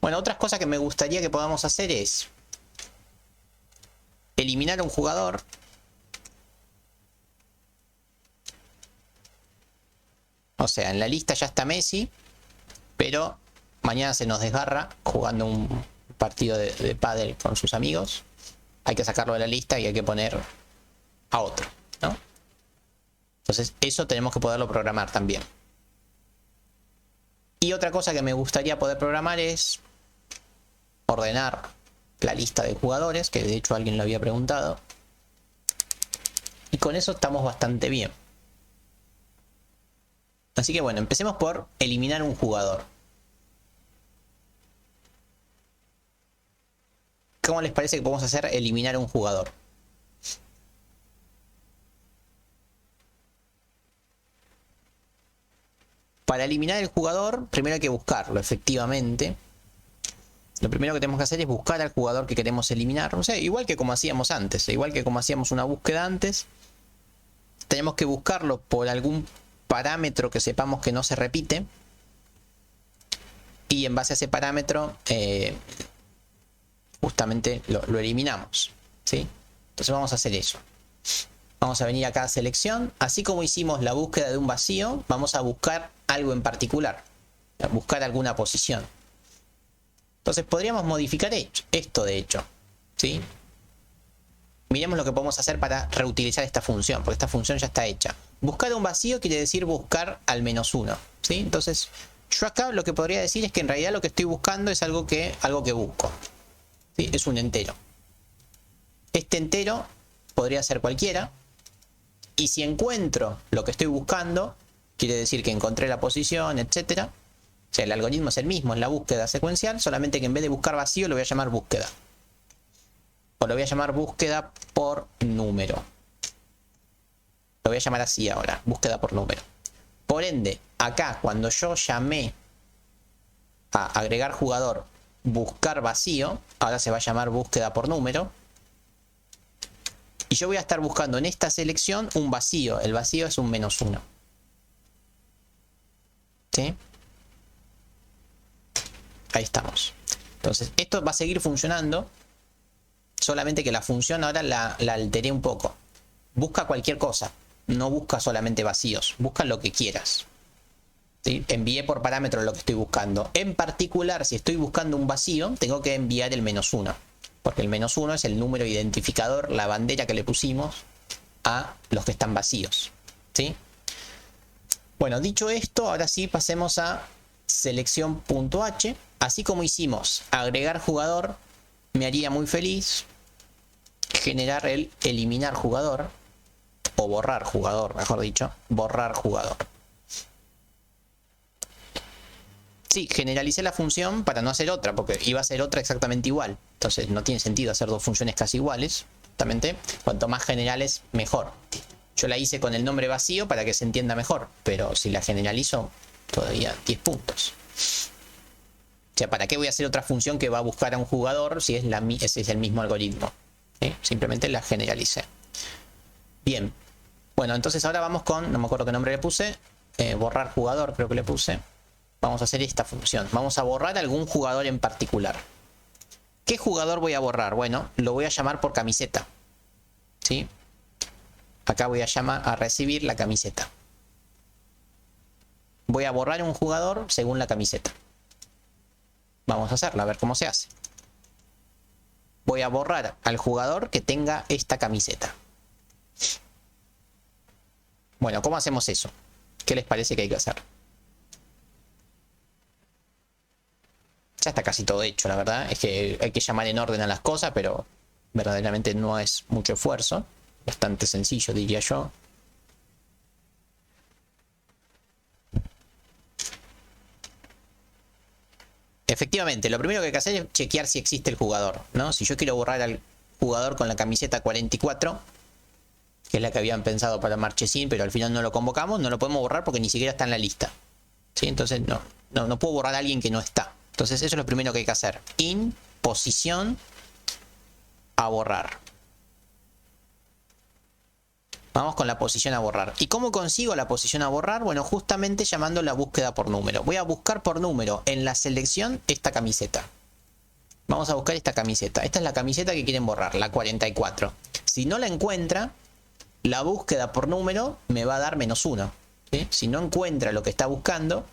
Bueno, otras cosas que me gustaría que podamos hacer es eliminar a un jugador. O sea, en la lista ya está Messi, pero mañana se nos desgarra jugando un partido de pádel con sus amigos. Hay que sacarlo de la lista y hay que poner a otro, ¿no? Entonces eso tenemos que poderlo programar también. Y otra cosa que me gustaría poder programar es ordenar la lista de jugadores, que de hecho alguien lo había preguntado. Y con eso estamos bastante bien. Así que bueno, empecemos por eliminar un jugador. ¿Cómo les parece que podemos hacer eliminar un jugador? Para eliminar el jugador, primero hay que buscarlo, efectivamente. Lo primero que tenemos que hacer es buscar al jugador que queremos eliminar. O sea, igual que como hacíamos antes, igual que como hacíamos una búsqueda antes, tenemos que buscarlo por algún parámetro que sepamos que no se repite. Y en base a ese parámetro, justamente lo eliminamos, ¿sí? Entonces vamos a hacer eso. Vamos a venir acá a selección. Así como hicimos la búsqueda de un vacío, vamos a buscar algo en particular. A buscar alguna posición. Entonces podríamos modificar esto de hecho, ¿sí? Miremos lo que podemos hacer para reutilizar esta función, porque esta función ya está hecha. Buscar un vacío quiere decir buscar al -1, ¿sí? Entonces yo acá lo que podría decir es que en realidad lo que estoy buscando es algo que busco, ¿sí? Es un entero. Este entero podría ser cualquiera. Y si encuentro lo que estoy buscando, quiere decir que encontré la posición, etc. O sea, el algoritmo es el mismo, es la búsqueda secuencial, solamente que en vez de buscar vacío lo voy a llamar búsqueda. O lo voy a llamar búsqueda por número. Lo voy a llamar así ahora, búsqueda por número. Por ende, acá cuando yo llamé a agregar jugador buscar vacío, ahora se va a llamar búsqueda por número. Y yo voy a estar buscando en esta selección un vacío. El vacío es un -1. ¿Sí? Ahí estamos. Entonces, esto va a seguir funcionando. Solamente que la función ahora la alteré un poco. Busca cualquier cosa. No busca solamente vacíos. Busca lo que quieras. ¿Sí? Envié por parámetro lo que estoy buscando. En particular, si estoy buscando un vacío, tengo que enviar el -1. Porque el -1 es el número identificador, la bandera que le pusimos a los que están vacíos, ¿sí? Bueno, dicho esto, ahora sí pasemos a selección.h. Así como hicimos agregar jugador, me haría muy feliz generar el eliminar jugador, o borrar jugador, mejor dicho, borrar jugador. Sí, generalicé la función para no hacer otra, porque iba a ser otra exactamente igual. Entonces no tiene sentido hacer dos funciones casi iguales. Justamente, cuanto más generales, mejor. Yo la hice con el nombre vacío para que se entienda mejor, pero si la generalizo, todavía 10 puntos. O sea, ¿para qué voy a hacer otra función que va a buscar a un jugador si ese es el mismo algoritmo? ¿Sí? Simplemente la generalicé. Bien. Bueno, entonces ahora vamos con, no me acuerdo qué nombre le puse, borrar jugador creo que le puse. Vamos a hacer esta función. Vamos a borrar algún jugador en particular. ¿Qué jugador voy a borrar? Bueno, lo voy a llamar por camiseta. ¿Sí? Acá voy a recibir la camiseta. Voy a borrar un jugador según la camiseta. Vamos a hacerlo, a ver cómo se hace. Voy a borrar al jugador que tenga esta camiseta. Bueno, ¿cómo hacemos eso? ¿Qué les parece que hay que hacer? Ya está casi todo hecho, la verdad. Es que hay que llamar en orden a las cosas, pero verdaderamente no es mucho esfuerzo. Bastante sencillo, diría yo. Efectivamente, lo primero que hay que hacer es chequear si existe el jugador, ¿no? Si yo quiero borrar al jugador con la camiseta 44, que es la que habían pensado para Marchesín, pero al final no lo convocamos, no lo podemos borrar porque ni siquiera está en la lista. ¿Sí? Entonces no puedo borrar a alguien que no está. Entonces eso es lo primero que hay que hacer. In, posición, a borrar. Vamos con la posición a borrar. ¿Y cómo consigo la posición a borrar? Bueno, justamente llamando la búsqueda por número. Voy a buscar por número en la selección esta camiseta. Vamos a buscar esta camiseta. Esta es la camiseta que quieren borrar, la 44. Si no la encuentra, la búsqueda por número me va a dar -1. ¿Sí? Si no encuentra lo que está buscando,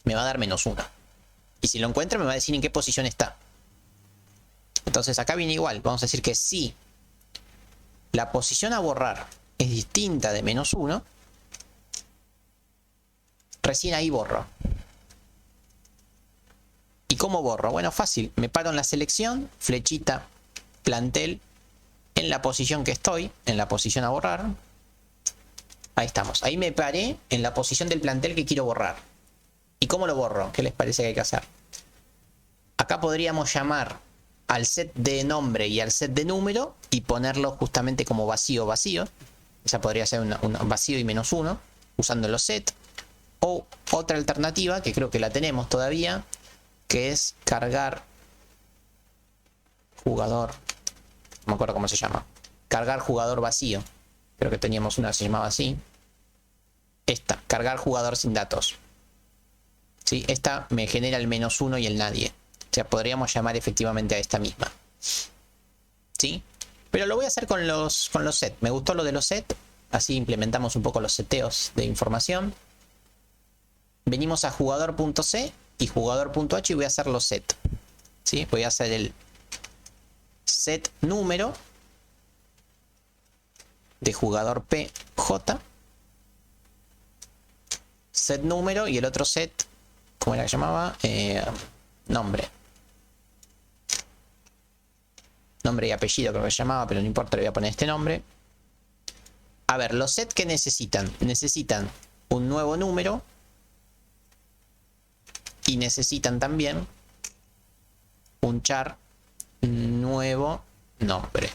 me va a dar -1. Y si lo encuentra, me va a decir en qué posición está. Entonces acá viene igual. Vamos a decir que si la posición a borrar es distinta de -1, recién ahí borro. ¿Y cómo borro? Bueno, fácil. Me paro en la selección, flechita, plantel, en la posición que estoy, en la posición a borrar. Ahí estamos. Ahí me paré en la posición del plantel que quiero borrar. ¿Y cómo lo borro? ¿Qué les parece que hay que hacer? Acá podríamos llamar al set de nombre y al set de número y ponerlo justamente como vacío, vacío. Esa podría ser un vacío y -1 usando los set. O otra alternativa, que creo que la tenemos todavía, que es cargar jugador. No me acuerdo cómo se llama. Cargar jugador vacío. Creo que teníamos una que se llamaba así. Esta, cargar jugador sin datos. ¿Sí? Esta me genera el -1 y el nadie. O sea, podríamos llamar efectivamente a esta misma. ¿Sí? Pero lo voy a hacer con los set. Me gustó lo de los set. Así implementamos un poco los seteos de información. Venimos a jugador.c y jugador.h y voy a hacer los set. ¿Sí? Voy a hacer el set número de jugador PJ. Set número y el otro set, ¿cómo era que llamaba? Nombre. Nombre y apellido creo que se llamaba, pero no importa, le voy a poner este nombre. A ver, los sets que necesitan. Necesitan un nuevo número. Y necesitan también un char nuevo nombre.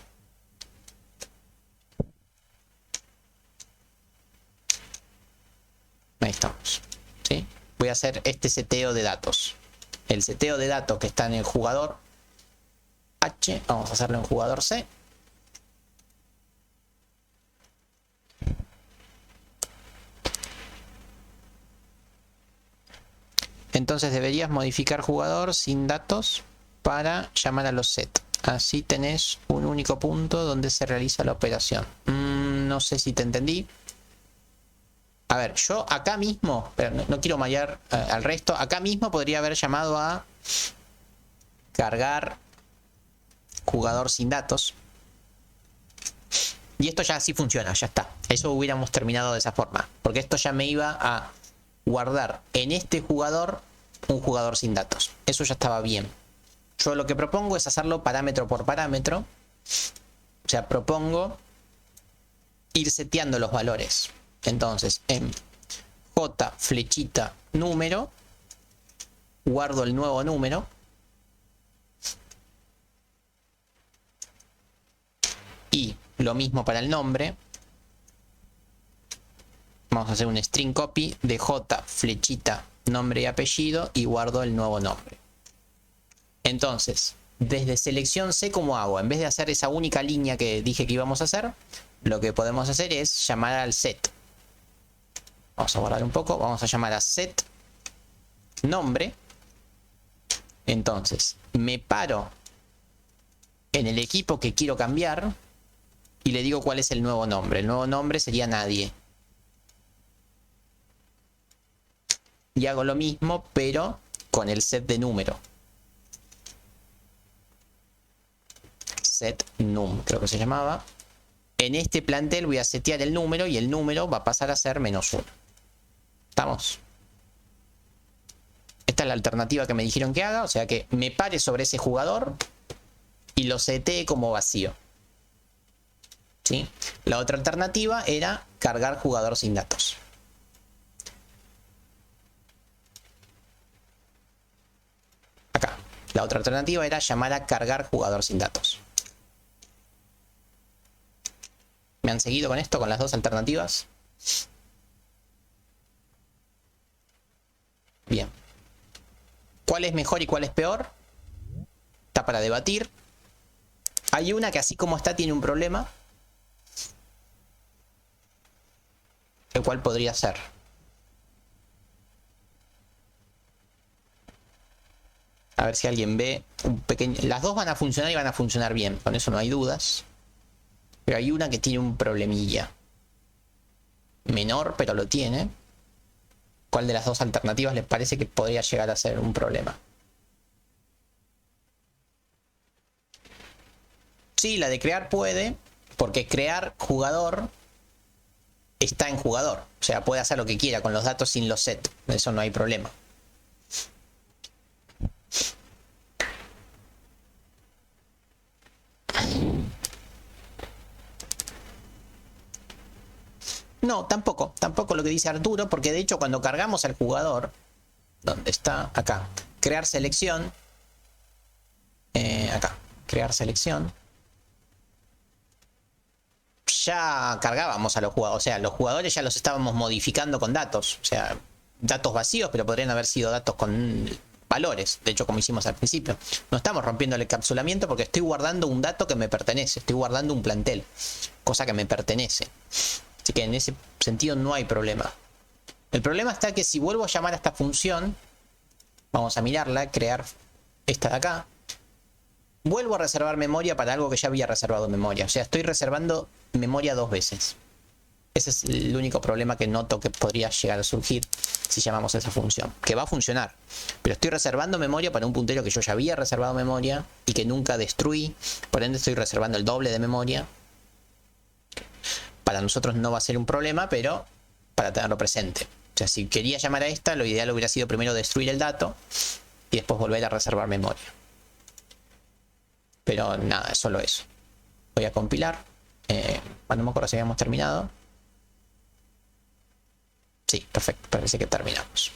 Ahí estamos. ¿Sí? Voy a hacer este seteo de datos. El seteo de datos que está en el jugador H, vamos a hacerlo en jugador C. Entonces deberías modificar jugador sin datos para llamar a los set. Así tenés un único punto donde se realiza la operación. No sé si te entendí. A ver, yo acá mismo, pero no quiero mallar al resto, acá mismo podría haber llamado a cargar jugador sin datos. Y esto ya así funciona, ya está. Eso hubiéramos terminado de esa forma. Porque esto ya me iba a guardar en este jugador un jugador sin datos. Eso ya estaba bien. Yo lo que propongo es hacerlo parámetro por parámetro. O sea, propongo ir seteando los valores. Entonces, en J flechita número, guardo el nuevo número. Y lo mismo para el nombre. Vamos a hacer un string copy de J flechita nombre y apellido y guardo el nuevo nombre. Entonces, desde selección C, ¿cómo hago? En vez de hacer esa única línea que dije que íbamos a hacer, lo que podemos hacer es llamar al set. Vamos a guardar un poco, vamos a llamar a set nombre. Entonces, me paro en el equipo que quiero cambiar y le digo cuál es el nuevo nombre. El nuevo nombre sería nadie. Y hago lo mismo, pero con el set de número. Set num, creo que se llamaba. En este plantel voy a setear el número y el número va a pasar a ser -1. ¿Estamos? Esta es la alternativa que me dijeron que haga, o sea que me pare sobre ese jugador y lo setee como vacío. ¿Sí? La otra alternativa era cargar jugador sin datos. Acá. La otra alternativa era llamar a cargar jugador sin datos. ¿Me han seguido con esto, con las dos alternativas? Bien. ¿Cuál es mejor y cuál es peor? Está para debatir. Hay una que así como está tiene un problema. ¿El cual podría ser? A ver si alguien ve un pequeño... Las dos van a funcionar y van a funcionar bien. Con eso no hay dudas. Pero hay una que tiene un problemilla. Menor, pero lo tiene. ¿Cuál de las dos alternativas les parece que podría llegar a ser un problema? Sí, la de crear puede, porque crear jugador está en jugador. O sea, puede hacer lo que quiera con los datos sin los set. Eso no hay problema. No, tampoco lo que dice Arturo, porque de hecho cuando cargamos al jugador, ¿dónde está? Acá, crear selección, acá, crear selección, ya cargábamos a los jugadores, o sea, los jugadores ya los estábamos modificando con datos, o sea, datos vacíos, pero podrían haber sido datos con valores, de hecho como hicimos al principio. No estamos rompiendo el encapsulamiento porque estoy guardando un dato que me pertenece, estoy guardando un plantel, cosa que me pertenece. Así que en ese sentido no hay problema. El problema está que si vuelvo a llamar a esta función, vamos a mirarla, crear esta de acá, vuelvo a reservar memoria para algo que ya había reservado memoria. O sea, estoy reservando memoria dos veces. Ese es el único problema que noto que podría llegar a surgir si llamamos a esa función. Que va a funcionar, pero estoy reservando memoria para un puntero que yo ya había reservado memoria y que nunca destruí. Por ende estoy reservando el doble de memoria. Para nosotros no va a ser un problema, pero para tenerlo presente. O sea, si quería llamar a esta, lo ideal hubiera sido primero destruir el dato y después volver a reservar memoria. Pero nada, es solo eso. Voy a compilar. No me acuerdo si habíamos terminado. Sí, perfecto. Parece que terminamos.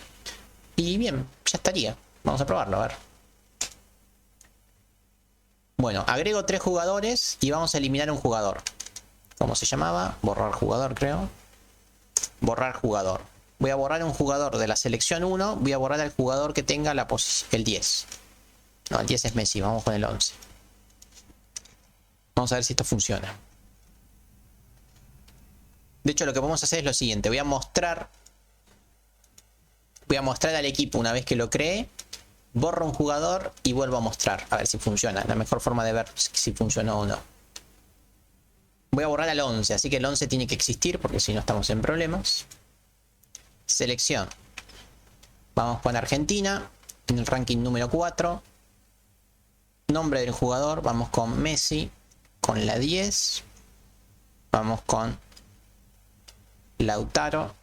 Y bien, ya estaría. Vamos a probarlo, a ver. Bueno, agrego 3 jugadores y vamos a eliminar un jugador. ¿Cómo se llamaba? Borrar jugador, creo. Borrar jugador. Voy a borrar un jugador de la selección 1. Voy a borrar al jugador que tenga la posición, el 10. No, el 10 es Messi. Vamos con el 11. Vamos a ver si esto funciona. De hecho, lo que vamos a hacer es lo siguiente. Voy a mostrar al equipo una vez que lo cree. Borro un jugador y vuelvo a mostrar. A ver si funciona. La mejor forma de ver si funcionó o no. Voy a borrar al 11, así que el 11 tiene que existir porque si no estamos en problemas. Selección. Vamos con Argentina, en el ranking número 4. Nombre del jugador, vamos con Messi, con la 10. Vamos con Lautaro,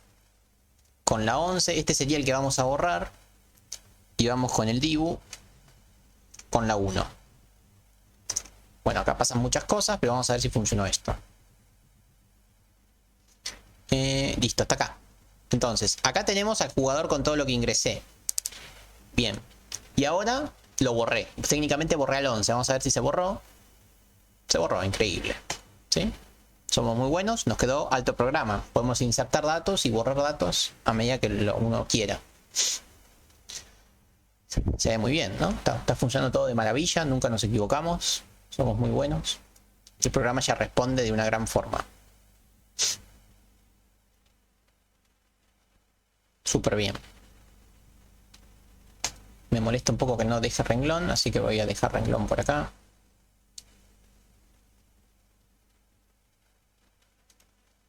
con la 11. Este sería el que vamos a borrar. Y vamos con el Dibu, con la 1. Bueno, acá pasan muchas cosas, pero vamos a ver si funcionó esto. Listo, hasta acá. Entonces, acá tenemos al jugador con todo lo que ingresé. Bien. Y ahora lo borré. Técnicamente borré al 11. Vamos a ver si se borró. Se borró, increíble. ¿Sí? Somos muy buenos. Nos quedó alto programa. Podemos insertar datos y borrar datos a medida que uno quiera. Se ve muy bien, ¿no? Está funcionando todo de maravilla, nunca nos equivocamos, somos muy buenos. El programa ya responde de una gran forma. Súper bien. Me molesta un poco que no deje renglón, así que voy a dejar renglón por acá.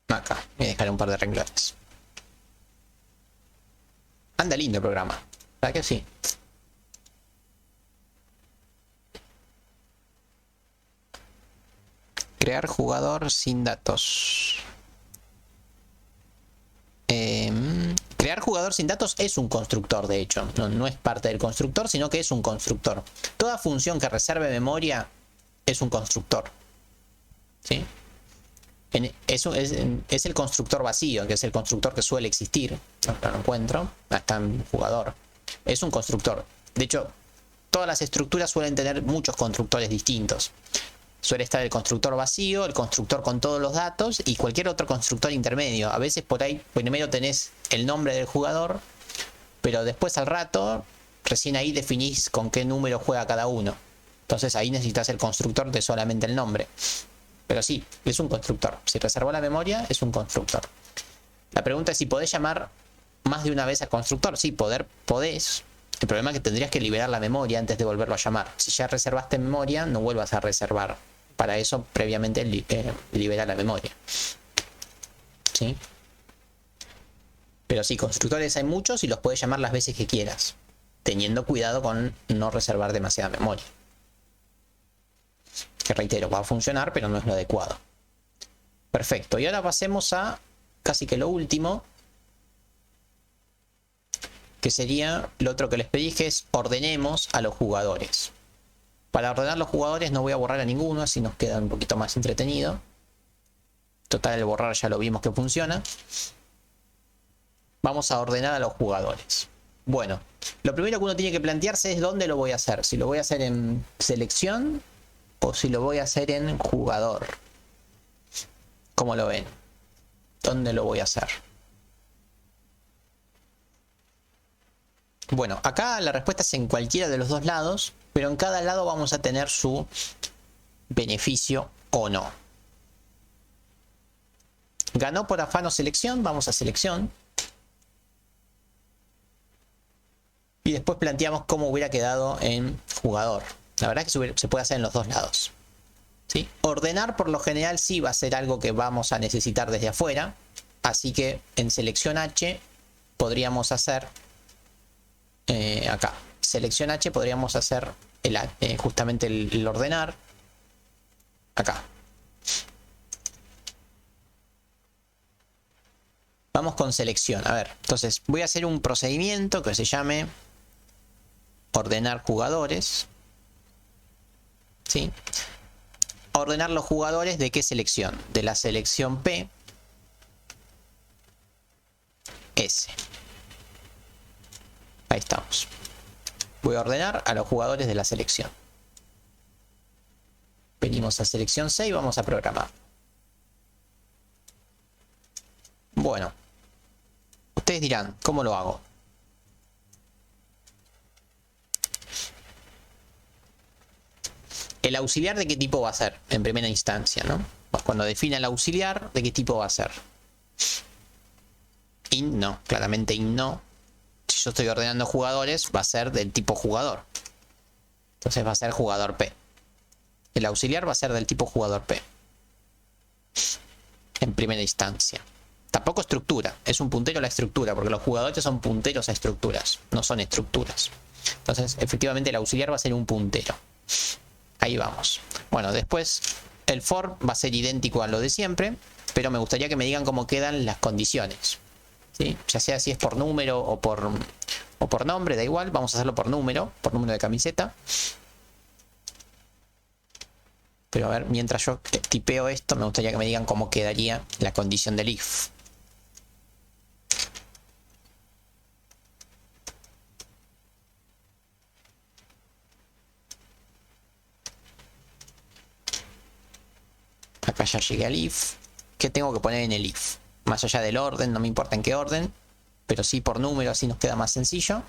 Acá, voy a dejar un par de renglones. Anda lindo el programa, ¿verdad que sí? Crear jugador sin datos. Crear jugador sin datos es un constructor, de hecho. No es parte del constructor, sino que es un constructor. Toda función que reserve memoria es un constructor. ¿Sí? Eso es el constructor vacío, que es el constructor que suele existir. No lo encuentro. Está en jugador. Es un constructor. De hecho, todas las estructuras suelen tener muchos constructores distintos. Suele estar el constructor vacío, el constructor con todos los datos y cualquier otro constructor intermedio. A veces por ahí primero tenés el nombre del jugador, pero después al rato, recién ahí definís con qué número juega cada uno. Entonces ahí necesitas el constructor de solamente el nombre. Pero sí, es un constructor. Si reservó la memoria, es un constructor. La pregunta es si podés llamar más de una vez al constructor. Sí, podés. El problema es que tendrías que liberar la memoria antes de volverlo a llamar. Si ya reservaste memoria, no vuelvas a reservar. Para eso, previamente, libera la memoria. ¿Sí? Pero sí, constructores hay muchos y los puedes llamar las veces que quieras, teniendo cuidado con no reservar demasiada memoria. Que reitero, va a funcionar, pero no es lo adecuado. Perfecto, y ahora pasemos a casi que lo último, que sería lo otro que les pedí, que es ordenemos a los jugadores. Para ordenar los jugadores no voy a borrar a ninguno, así nos queda un poquito más entretenido. Total, el borrar ya lo vimos que funciona. Vamos a ordenar a los jugadores. Bueno, lo primero que uno tiene que plantearse es dónde lo voy a hacer. Si lo voy a hacer en selección o si lo voy a hacer en jugador. ¿Cómo lo ven? ¿Dónde lo voy a hacer? Bueno, acá la respuesta es en cualquiera de los dos lados, pero en cada lado vamos a tener su beneficio o no. Ganó por afán o selección, vamos a selección. Y después planteamos cómo hubiera quedado en jugador. La verdad es que se puede hacer en los dos lados. ¿Sí? Ordenar por lo general sí va a ser algo que vamos a necesitar desde afuera. Así que en selección H podríamos hacer... acá, selección H podríamos hacer justamente el ordenar. Acá. Vamos con selección. A ver, entonces voy a hacer un procedimiento que se llame ordenar jugadores. ¿Sí? Ordenar los jugadores de qué selección? De la selección P, S. Ahí estamos. Voy a ordenar a los jugadores de la selección. Venimos a selección C y vamos a programar. Bueno, ustedes dirán, ¿cómo lo hago? El auxiliar de qué tipo va a ser en primera instancia, ¿no? Pues cuando defina el auxiliar, ¿de qué tipo va a ser? In no, claramente in no. Si yo estoy ordenando jugadores, va a ser del tipo jugador. Entonces va a ser jugador P. El auxiliar va a ser del tipo jugador P. En primera instancia. Tampoco estructura, es un puntero a la estructura, porque los jugadores son punteros a estructuras, no son estructuras. Entonces, efectivamente, el auxiliar va a ser un puntero. Ahí vamos. Bueno, después el for va a ser idéntico a lo de siempre, pero me gustaría que me digan cómo quedan las condiciones. ¿Sí? Ya sea si es por número o por nombre, da igual. Vamos a hacerlo por número de camiseta. Pero a ver, mientras yo tipeo esto, me gustaría que me digan cómo quedaría la condición del if. Acá ya llegué al if. ¿Qué tengo que poner en el if? Más allá del orden, no me importa en qué orden, pero sí por número, así nos queda más sencillo.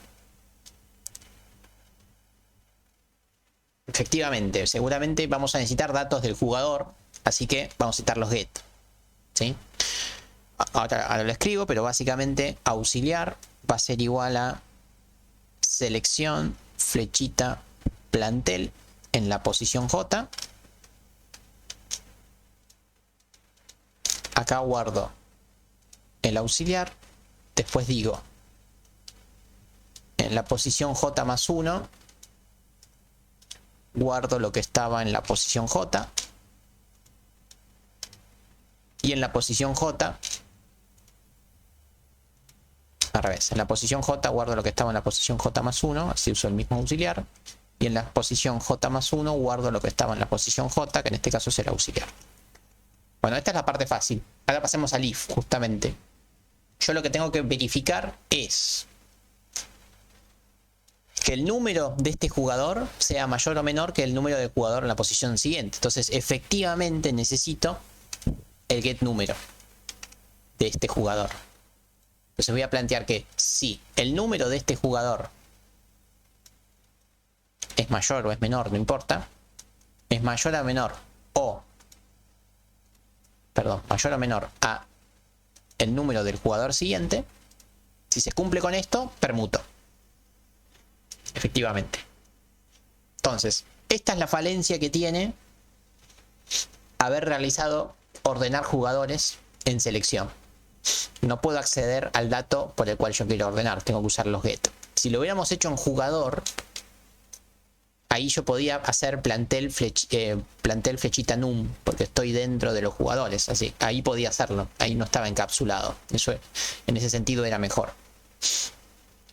efectivamente, seguramente vamos a necesitar datos del jugador, así que vamos a citar los get, ¿sí? Ahora lo escribo, pero básicamente auxiliar va a ser igual a selección flechita plantel en la posición J. Acá guardo el auxiliar, después digo en la posición J más 1 guardo lo que estaba en la posición J, y en la posición J al revés, en la posición J guardo lo que estaba en la posición J más 1, así uso el mismo auxiliar, y en la posición J más 1 guardo lo que estaba en la posición J, que en este caso es el auxiliar. Bueno, esta es la parte fácil. Ahora pasemos al if, justamente. Yo lo que tengo que verificar es que el número de este jugador sea mayor o menor que el número del jugador en la posición siguiente. Entonces, efectivamente necesito el get número de este jugador. Entonces voy a plantear que si el número de este jugador es mayor o es menor, no importa, es mayor o menor mayor o menor a el número del jugador siguiente, si se cumple con esto, permuto. Efectivamente. Entonces, esta es la falencia que tiene haber realizado ordenar jugadores en selección. No puedo acceder al dato por el cual yo quiero ordenar, tengo que usar los get. Si lo hubiéramos hecho en jugador, ahí yo podía hacer plantel flechita num, porque estoy dentro de los jugadores, así ahí podía hacerlo, ahí no estaba encapsulado. Eso en ese sentido era mejor.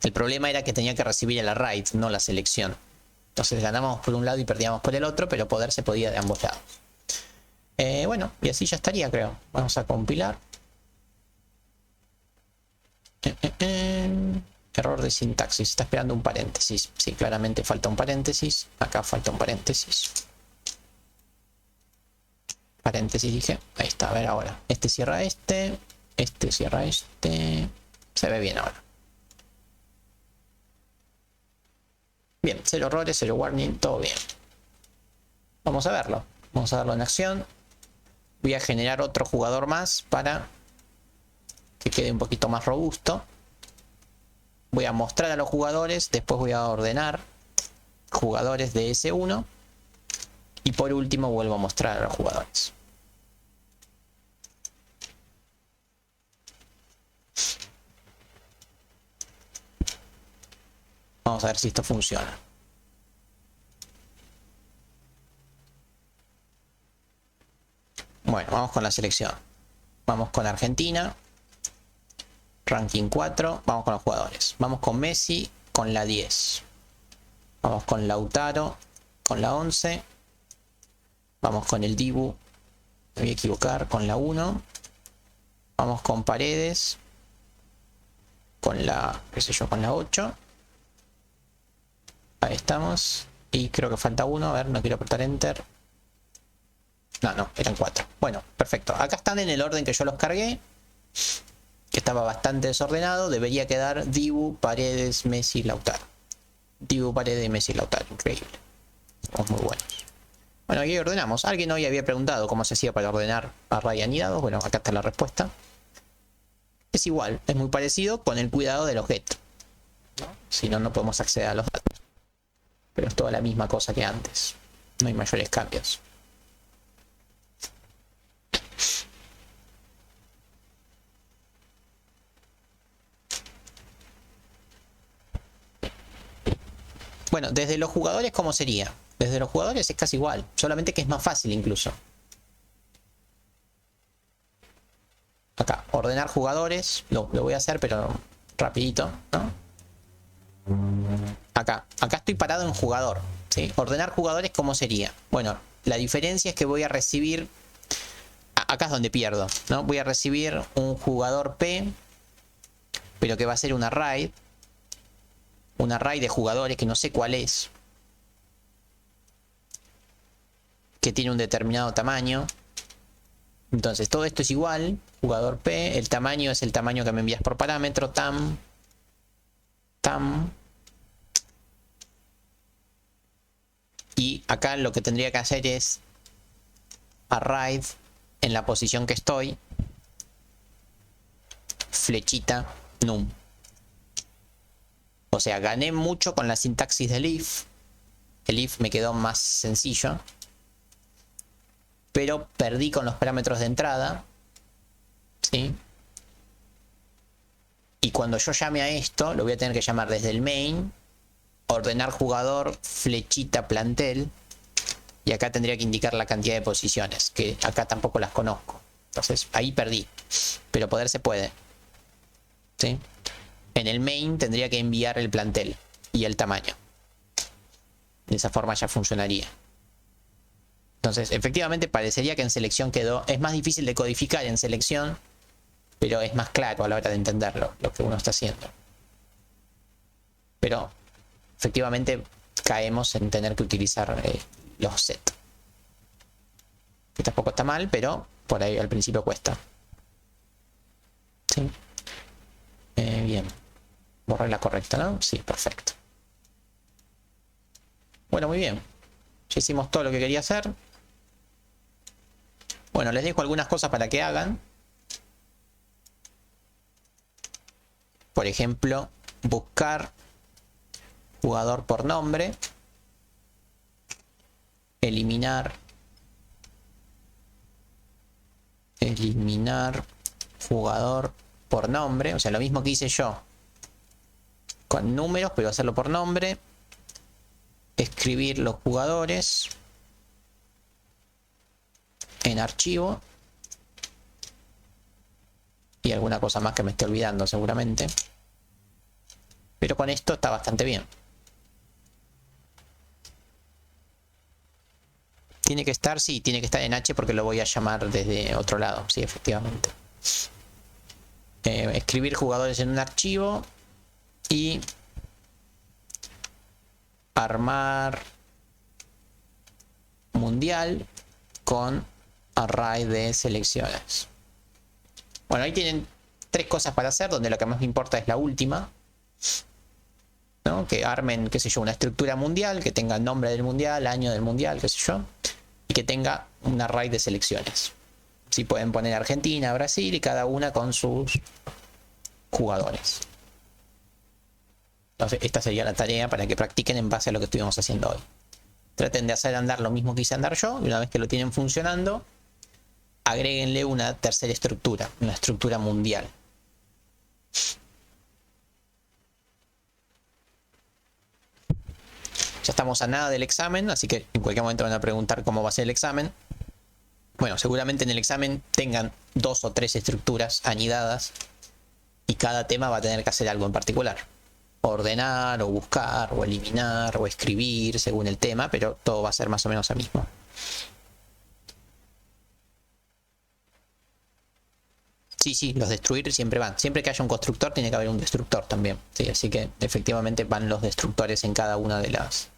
El problema era que tenía que recibir el array, no la selección. Entonces ganábamos por un lado y perdíamos por el otro, pero poder se podía de ambos lados. Bueno, y así ya estaría, creo. Vamos a compilar. Error de sintaxis, está esperando un paréntesis. Sí, claramente falta un paréntesis. Acá falta un paréntesis. Paréntesis dije. Ahí está, a ver ahora. Este cierra este. Este cierra este. Se ve bien ahora. Bien, cero errores, cero warning, todo bien. Vamos a verlo. Vamos a verlo en acción. Voy a generar otro jugador más para que quede un poquito más robusto. Voy a mostrar a los jugadores, después voy a ordenar jugadores de S1 y por último vuelvo a mostrar a los jugadores. Vamos a ver si esto funciona. Bueno, vamos con la selección. Vamos con Argentina. Ranking 4. Vamos con los jugadores. Vamos con Messi con la 10. Vamos con Lautaro con la 11. Vamos con el Dibu. Me voy a equivocar. Con la 1. Vamos con Paredes. Con la, qué sé yo, con la 8. Ahí estamos. Y creo que falta uno. A ver, no quiero apretar Enter. No, eran 4. Bueno, perfecto. Acá están en el orden que yo los cargué. Que estaba bastante desordenado. Debería quedar Dibu, Paredes, Messi, Lautaro. Dibu, Paredes, Messi, Lautaro. Increíble. Somos muy buenos. Bueno, aquí ordenamos. Alguien hoy había preguntado cómo se hacía para ordenar array anidados. Bueno, acá está la respuesta. Es igual, es muy parecido con el cuidado de los get. Si no, no podemos acceder a los datos. Pero es toda la misma cosa que antes. No hay mayores cambios. Bueno, desde los jugadores, ¿cómo sería? Desde los jugadores es casi igual, solamente que es más fácil incluso. Acá, ordenar jugadores, lo voy a hacer, pero rapidito, ¿no? Acá estoy parado en jugador, ¿sí? Ordenar jugadores, ¿cómo sería? Bueno, la diferencia es que voy a recibir, acá es donde pierdo, ¿no? Voy a recibir un jugador P, pero que va a ser un array de jugadores que no sé cuál es, que tiene un determinado tamaño. Entonces todo esto es igual, jugador P, el tamaño es el tamaño que me envías por parámetro, tam, Y acá lo que tendría que hacer es array en la posición que estoy, flechita num. O sea, gané mucho con la sintaxis del if. El if me quedó más sencillo, pero perdí con los parámetros de entrada, ¿sí? Y cuando yo llame a esto, lo voy a tener que llamar desde el main, ordenar jugador, flechita plantel, y acá tendría que indicar la cantidad de posiciones, que acá tampoco las conozco. Entonces ahí perdí, pero poder se puede, ¿sí? En el main tendría que enviar el plantel y el tamaño. De esa forma ya funcionaría. Entonces, efectivamente parecería que en selección quedó... Es más difícil de codificar en selección, pero es más claro a la hora de entenderlo, lo que uno está haciendo. Pero, efectivamente, caemos en tener que utilizar los set. Que tampoco está mal, pero por ahí al principio cuesta. ¿Sí? Bien. Borré la correcta, ¿no? Sí, perfecto. Bueno, muy bien. Ya hicimos todo lo que quería hacer. Bueno, les dejo algunas cosas para que hagan. Por ejemplo, buscar jugador por nombre. Eliminar jugador por nombre. O sea, lo mismo que hice yo con números, pero hacerlo por nombre. Escribir los jugadores en archivo. Y alguna cosa más que me esté olvidando seguramente. Pero con esto está bastante bien. Tiene que estar, sí, tiene que estar en H porque lo voy a llamar desde otro lado. Sí, efectivamente. Escribir jugadores en un archivo. Y armar mundial con array de selecciones. Bueno, ahí tienen 3 cosas para hacer, donde lo que más me importa es la última, ¿no? Que armen, qué sé yo, una estructura mundial, que tenga el nombre del mundial, año del mundial, qué sé yo, y que tenga un array de selecciones. Sí, pueden poner Argentina, Brasil y cada una con sus jugadores. Entonces, esta sería la tarea para que practiquen en base a lo que estuvimos haciendo hoy. Traten de hacer andar lo mismo que hice andar yo, y una vez que lo tienen funcionando, agréguenle una tercera estructura, una estructura mundial. Ya estamos a nada del examen, así que en cualquier momento van a preguntar cómo va a ser el examen. Bueno, seguramente en el examen tengan 2 o 3 estructuras anidadas y cada tema va a tener que hacer algo en particular. Ordenar, o buscar, o eliminar, o escribir, según el tema, pero todo va a ser más o menos lo mismo. Sí, los destruir siempre van. Siempre que haya un constructor tiene que haber un destructor también. Sí, así que efectivamente van los destructores en cada una de las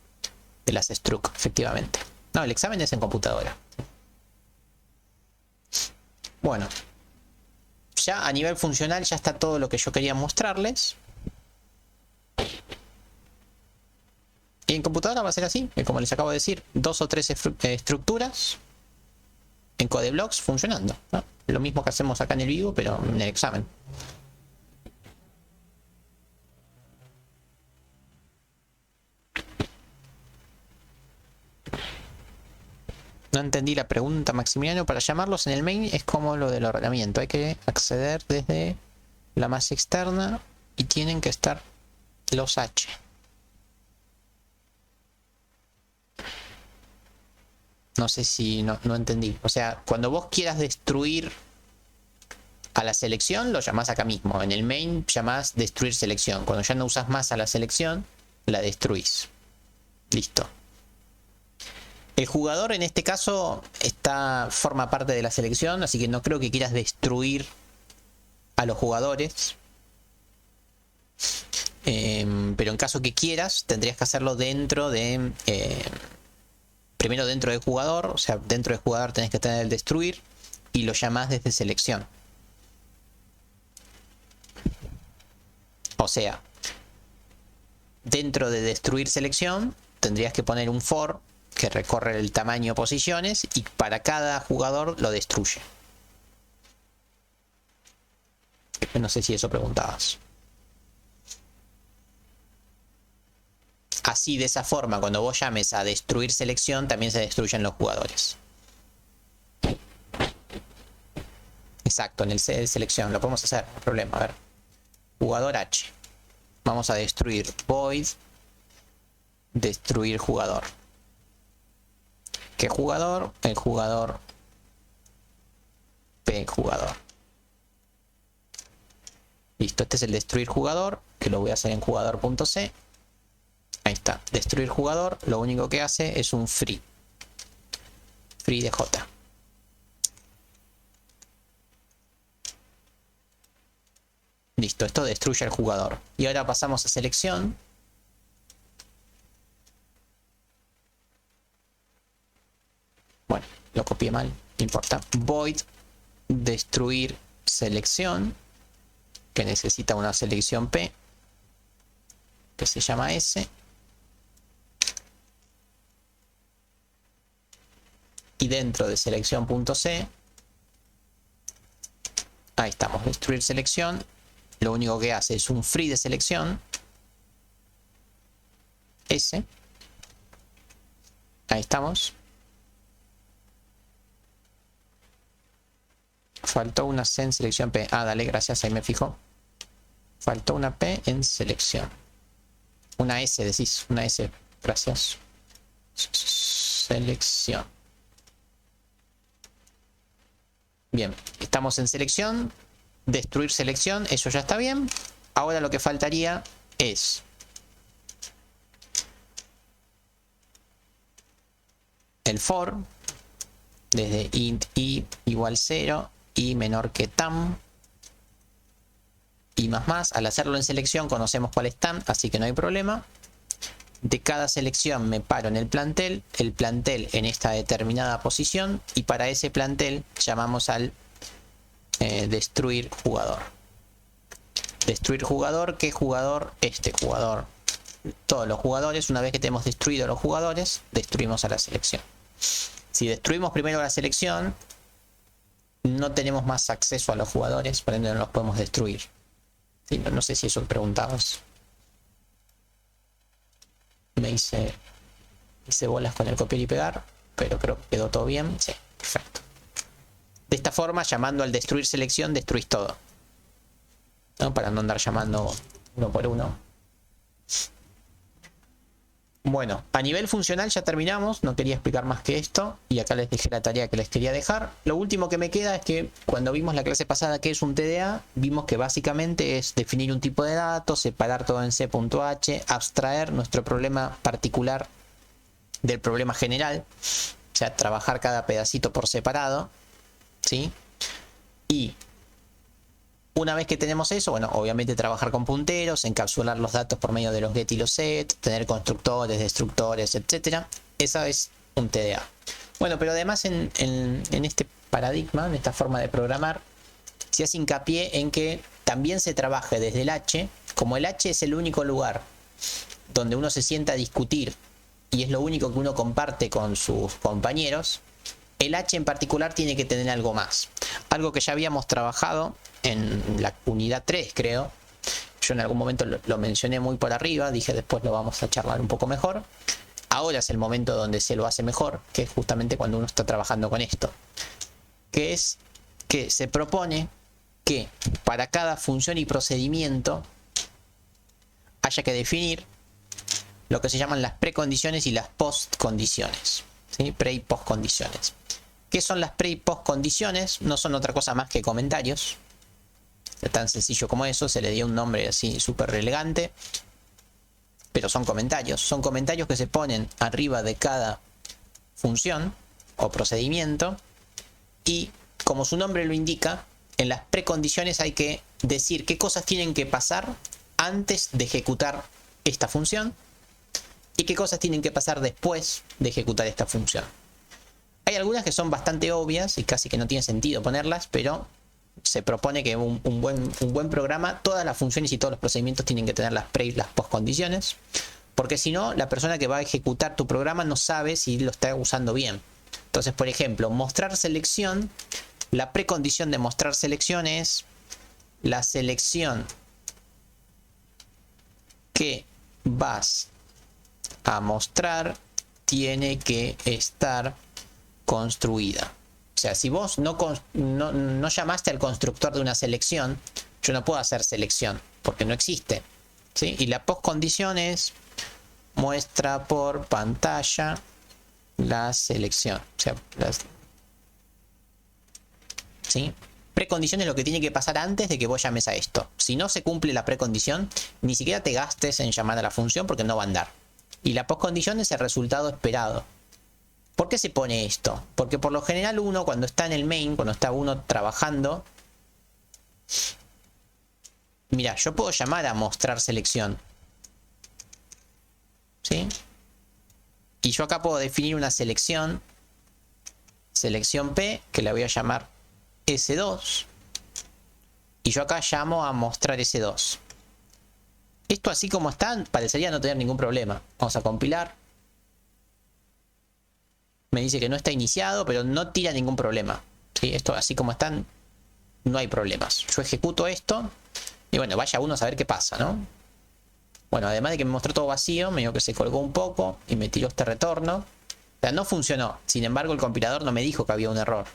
struct, efectivamente. No, el examen es en computadora. Bueno, ya a nivel funcional ya está todo lo que yo quería mostrarles. Y en computadora va a ser así, como les acabo de decir, 2 o 3 estructuras en CodeBlocks funcionando, ¿no? Lo mismo que hacemos acá en el vivo, pero en el examen. No entendí la pregunta, Maximiliano. Para llamarlos en el main es como lo del ordenamiento. Hay que acceder desde la masa externa y tienen que estar los H. No sé si no entendí. O sea, cuando vos quieras destruir a la selección, lo llamás acá mismo. En el main llamás destruir selección. Cuando ya no usas más a la selección, la destruís. Listo. El jugador en este caso forma parte de la selección, así que no creo que quieras destruir a los jugadores. Pero en caso que quieras, tendrías que hacerlo dentro de... primero dentro del jugador, o sea, dentro del jugador tenés que tener el destruir y lo llamás desde selección. O sea, dentro de destruir selección tendrías que poner un for que recorre el tamaño de posiciones y para cada jugador lo destruye. No sé si eso preguntabas. Así, de esa forma, cuando vos llames a destruir selección, también se destruyen los jugadores. Exacto, en el C de selección lo podemos hacer, no hay problema. A ver, jugador H. Vamos a destruir void, destruir jugador. ¿Qué jugador? El jugador P jugador. Listo, este es el destruir jugador, que lo voy a hacer en jugador.c. Ahí está, destruir jugador, lo único que hace es un free. Free de J. Listo, esto destruye al jugador. Y ahora pasamos a selección. Bueno, lo copié mal, no importa. Void, destruir selección, que necesita una selección P, que se llama S. Y dentro de selección.c, ahí estamos, destruir selección. Lo único que hace es un free de selección. S. Ahí estamos. Faltó una C en selección P. Ah, dale, gracias, ahí me fijo. Faltó una P en selección. Una S, decís, una S. Gracias. Selección. Bien, estamos en selección. Destruir selección, eso ya está bien. Ahora lo que faltaría es el for. Desde int i igual 0 y menor que tam. Y más. Al hacerlo en selección conocemos cuál es tam, así que no hay problema. De cada selección me paro en el plantel en esta determinada posición, y para ese plantel llamamos al destruir jugador. Destruir jugador, ¿qué jugador? Este jugador. Todos los jugadores, una vez que tenemos destruido los jugadores, destruimos a la selección. Si destruimos primero la selección, no tenemos más acceso a los jugadores, por ende no los podemos destruir. Sí, no sé si eso preguntabas. Me hice bolas con el copiar y pegar, pero creo que quedó todo bien. Sí, perfecto. De esta forma, llamando al destruir selección, destruís todo, ¿no? Para no andar llamando uno por uno. Bueno, a nivel funcional ya terminamos, no quería explicar más que esto, y acá les dejé la tarea que les quería dejar. Lo último que me queda es que cuando vimos la clase pasada que es un TDA, vimos que básicamente es definir un tipo de datos, separar todo en C.H, abstraer nuestro problema particular del problema general, o sea, trabajar cada pedacito por separado, ¿sí? Y una vez que tenemos eso, bueno, obviamente trabajar con punteros, encapsular los datos por medio de los get y los set, tener constructores, destructores, etcétera. Eso es un TDA. Bueno, pero además en este paradigma, en esta forma de programar, se hace hincapié en que también se trabaje desde el H. Como el H es el único lugar donde uno se sienta a discutir y es lo único que uno comparte con sus compañeros, el H en particular tiene que tener algo más. Algo que ya habíamos trabajado en la unidad 3, creo. Yo en algún momento lo mencioné muy por arriba, dije después lo vamos a charlar un poco mejor. Ahora es el momento donde se lo hace mejor, que es justamente cuando uno está trabajando con esto. Que es que se propone que para cada función y procedimiento haya que definir lo que se llaman las precondiciones y las postcondiciones, ¿sí? Pre y postcondiciones. ¿Qué son las pre y postcondiciones? No son otra cosa más que comentarios. Es tan sencillo como eso, se le dio un nombre así súper elegante, pero son comentarios. Son comentarios que se ponen arriba de cada función o procedimiento, y como su nombre lo indica, en las precondiciones hay que decir qué cosas tienen que pasar antes de ejecutar esta función y qué cosas tienen que pasar después de ejecutar esta función. Hay algunas que son bastante obvias y casi que no tiene sentido ponerlas, pero se propone que un buen programa, todas las funciones y todos los procedimientos tienen que tener las pre y las postcondiciones. Porque si no, la persona que va a ejecutar tu programa no sabe si lo está usando bien. Entonces, por ejemplo, mostrar selección, la precondición de mostrar selección es la selección que vas a mostrar tiene que estar construida. O sea, si vos no llamaste al constructor de una selección, yo no puedo hacer selección porque no existe, ¿sí? Y la postcondición es muestra por pantalla la selección. O sea, ¿sí? Precondición es lo que tiene que pasar antes de que vos llames a esto. Si no se cumple la precondición, ni siquiera te gastes en llamar a la función porque no va a andar. Y la postcondición es el resultado esperado. ¿Por qué se pone esto? Porque por lo general uno cuando está en el main, cuando está uno trabajando, mira, yo puedo llamar a mostrar selección, ¿sí? Y yo acá puedo definir una selección, selección P, que la voy a llamar S2. Y yo acá llamo a mostrar S2. Esto así como está, parecería no tener ningún problema. Vamos a compilar. Me dice que no está iniciado, pero no tira ningún problema, ¿sí? Esto así como están, no hay problemas. Yo ejecuto esto y bueno, vaya uno a saber qué pasa, ¿no? Bueno, además de que me mostró todo vacío, me dijo que se colgó un poco y me tiró este retorno. O sea, no funcionó. Sin embargo, el compilador no me dijo que había un error.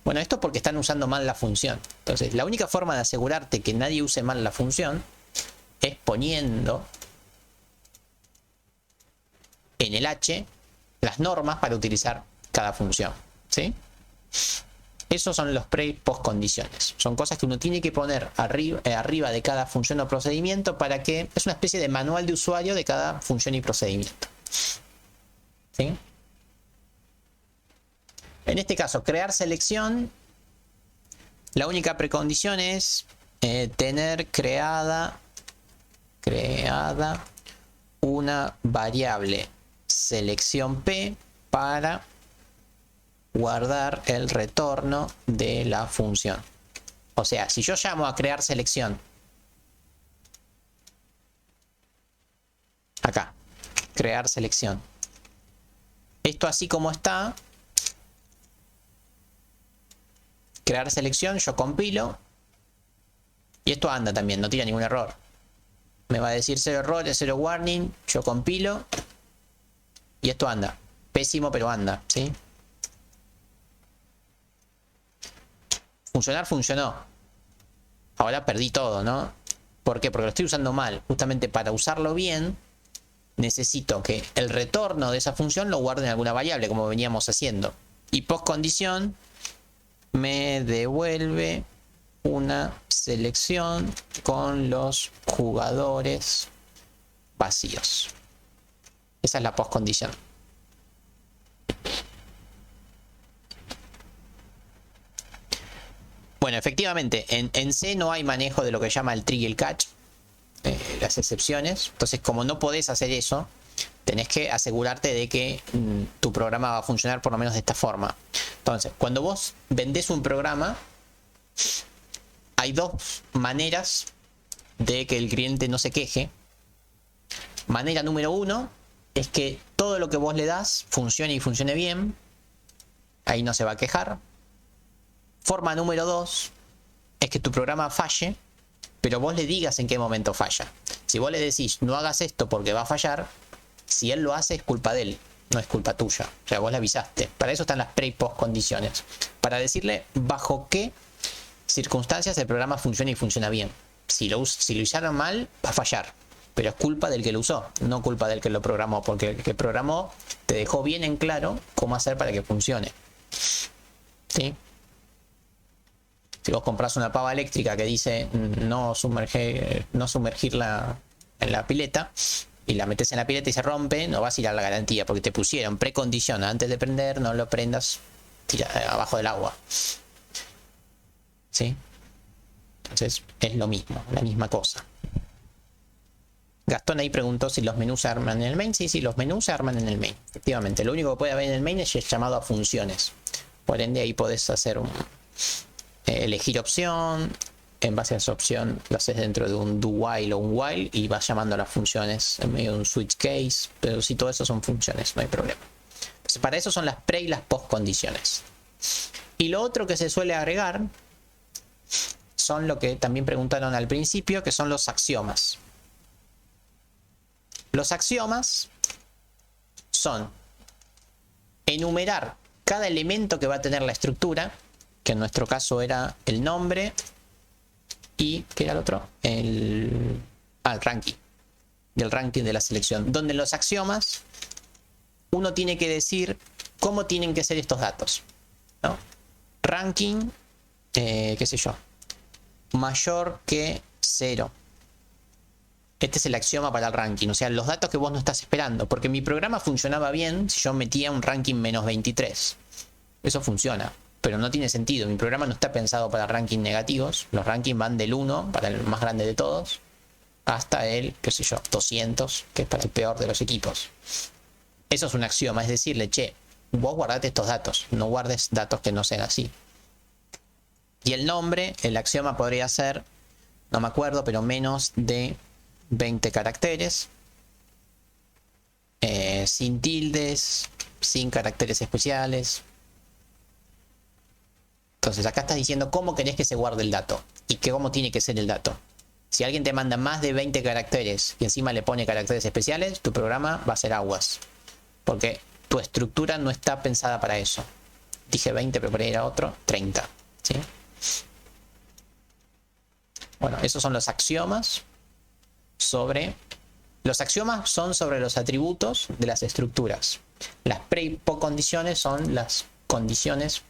Bueno, esto es porque están usando mal la función. Entonces, la única forma de asegurarte que nadie use mal la función es poniendo en el H las normas para utilizar cada función, ¿sí? Esos son los pre y post condiciones. Son cosas que uno tiene que poner arriba de cada función o procedimiento para que... Es una especie de manual de usuario de cada función y procedimiento, ¿sí? En este caso, crear selección. La única precondición es tener creada una variable selección P para guardar el retorno de la función. O sea, si yo llamo a crear selección acá, crear selección, esto así como está, crear selección, yo compilo y esto anda también, no tira ningún error. Me va a decir 0 errores, 0 warning, yo compilo y esto anda. Pésimo, pero anda, ¿sí? Funcionar, funcionó. Ahora perdí todo, ¿no? ¿Por qué? Porque lo estoy usando mal. Justamente para usarlo bien, necesito que el retorno de esa función lo guarde en alguna variable, como veníamos haciendo. Y postcondición me devuelve una selección con los jugadores vacíos. Esa es la postcondición. Bueno, efectivamente, en C no hay manejo de lo que se llama el trig y el catch, las excepciones. Entonces, como no podés hacer eso, tenés que asegurarte de que tu programa va a funcionar por lo menos de esta forma. Entonces, cuando vos vendés un programa, hay dos maneras de que el cliente no se queje. Manera número uno es que todo lo que vos le das funcione y funcione bien. Ahí no se va a quejar. Forma número 2 es que tu programa falle, pero vos le digas en qué momento falla. Si vos le decís no hagas esto porque va a fallar, si él lo hace es culpa de él, no es culpa tuya. O sea, vos le avisaste. Para eso están las pre y post condiciones. Para decirle bajo qué circunstancias el programa funciona y funciona bien. Si lo usaron mal, va a fallar. Pero es culpa del que lo usó, no culpa del que lo programó, porque el que programó te dejó bien en claro cómo hacer para que funcione, ¿sí? Si vos compras una pava eléctrica que dice no sumergirla en la pileta y la metes en la pileta y se rompe, no vas a ir a la garantía porque te pusieron precondición antes de prender, no lo prendas abajo del agua, ¿sí? Entonces es lo mismo, la misma cosa. Gastón ahí preguntó si los menús se arman en el main. Sí, los menús se arman en el main. Efectivamente, lo único que puede haber en el main es el llamado a funciones. Por ende, ahí podés hacer elegir opción, en base a esa opción lo haces dentro de un do while o un while y vas llamando a las funciones en medio de un switch case, pero si todo eso son funciones, no hay problema. Entonces, para eso son las pre y las post condiciones. Y lo otro que se suele agregar son lo que también preguntaron al principio, que son los axiomas. Los axiomas son enumerar cada elemento que va a tener la estructura, que en nuestro caso era el nombre y, ¿qué era el otro? El ranking. Del ranking de la selección. Donde en los axiomas uno tiene que decir cómo tienen que ser estos datos, ¿no? Ranking, qué sé yo, mayor que 0. Este es el axioma para el ranking, o sea, los datos que vos no estás esperando, porque mi programa funcionaba bien si yo metía un ranking menos 23. Eso funciona, pero no tiene sentido. Mi programa no está pensado para rankings negativos. Los rankings van del 1, para el más grande de todos, hasta el, qué sé yo, 200, que es para el peor de los equipos. Eso es un axioma, es decirle, che, vos guardate estos datos, no guardes datos que no sean así. Y el nombre, el axioma podría ser, no me acuerdo, pero menos de 20 caracteres, sin tildes, sin caracteres especiales. Entonces acá estás diciendo cómo querés que se guarde el dato y cómo tiene que ser el dato. Si alguien te manda más de 20 caracteres y encima le pone caracteres especiales, tu programa va a ser aguas, porque tu estructura no está pensada para eso. Dije 20, pero por ahí era otro, 30, ¿sí? Bueno, esos son los axiomas. Los axiomas son sobre los atributos de las estructuras. Las pre y post condiciones son las condiciones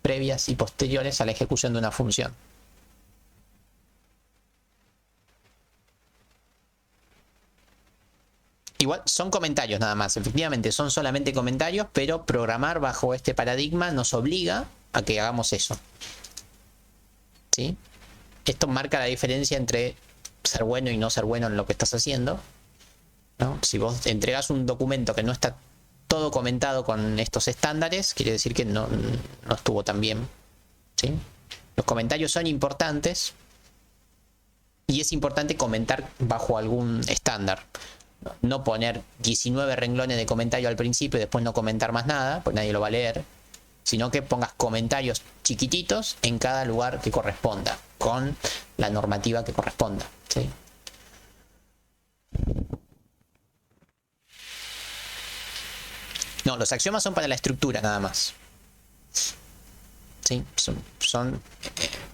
previas y posteriores a la ejecución de una función. Igual son comentarios nada más, efectivamente son solamente comentarios, pero programar bajo este paradigma nos obliga a que hagamos eso, ¿sí? Esto marca la diferencia entre ser bueno y no ser bueno en lo que estás haciendo, ¿no? Si vos entregas un documento que no está todo comentado con estos estándares, quiere decir que no estuvo tan bien, ¿sí? Los comentarios son importantes y es importante comentar bajo algún estándar. No poner 19 renglones de comentario al principio y después no comentar más nada, pues nadie lo va a leer, sino que pongas comentarios chiquititos en cada lugar que corresponda, con la normativa que corresponda, ¿sí? No, los axiomas son para la estructura nada más, ¿sí? Son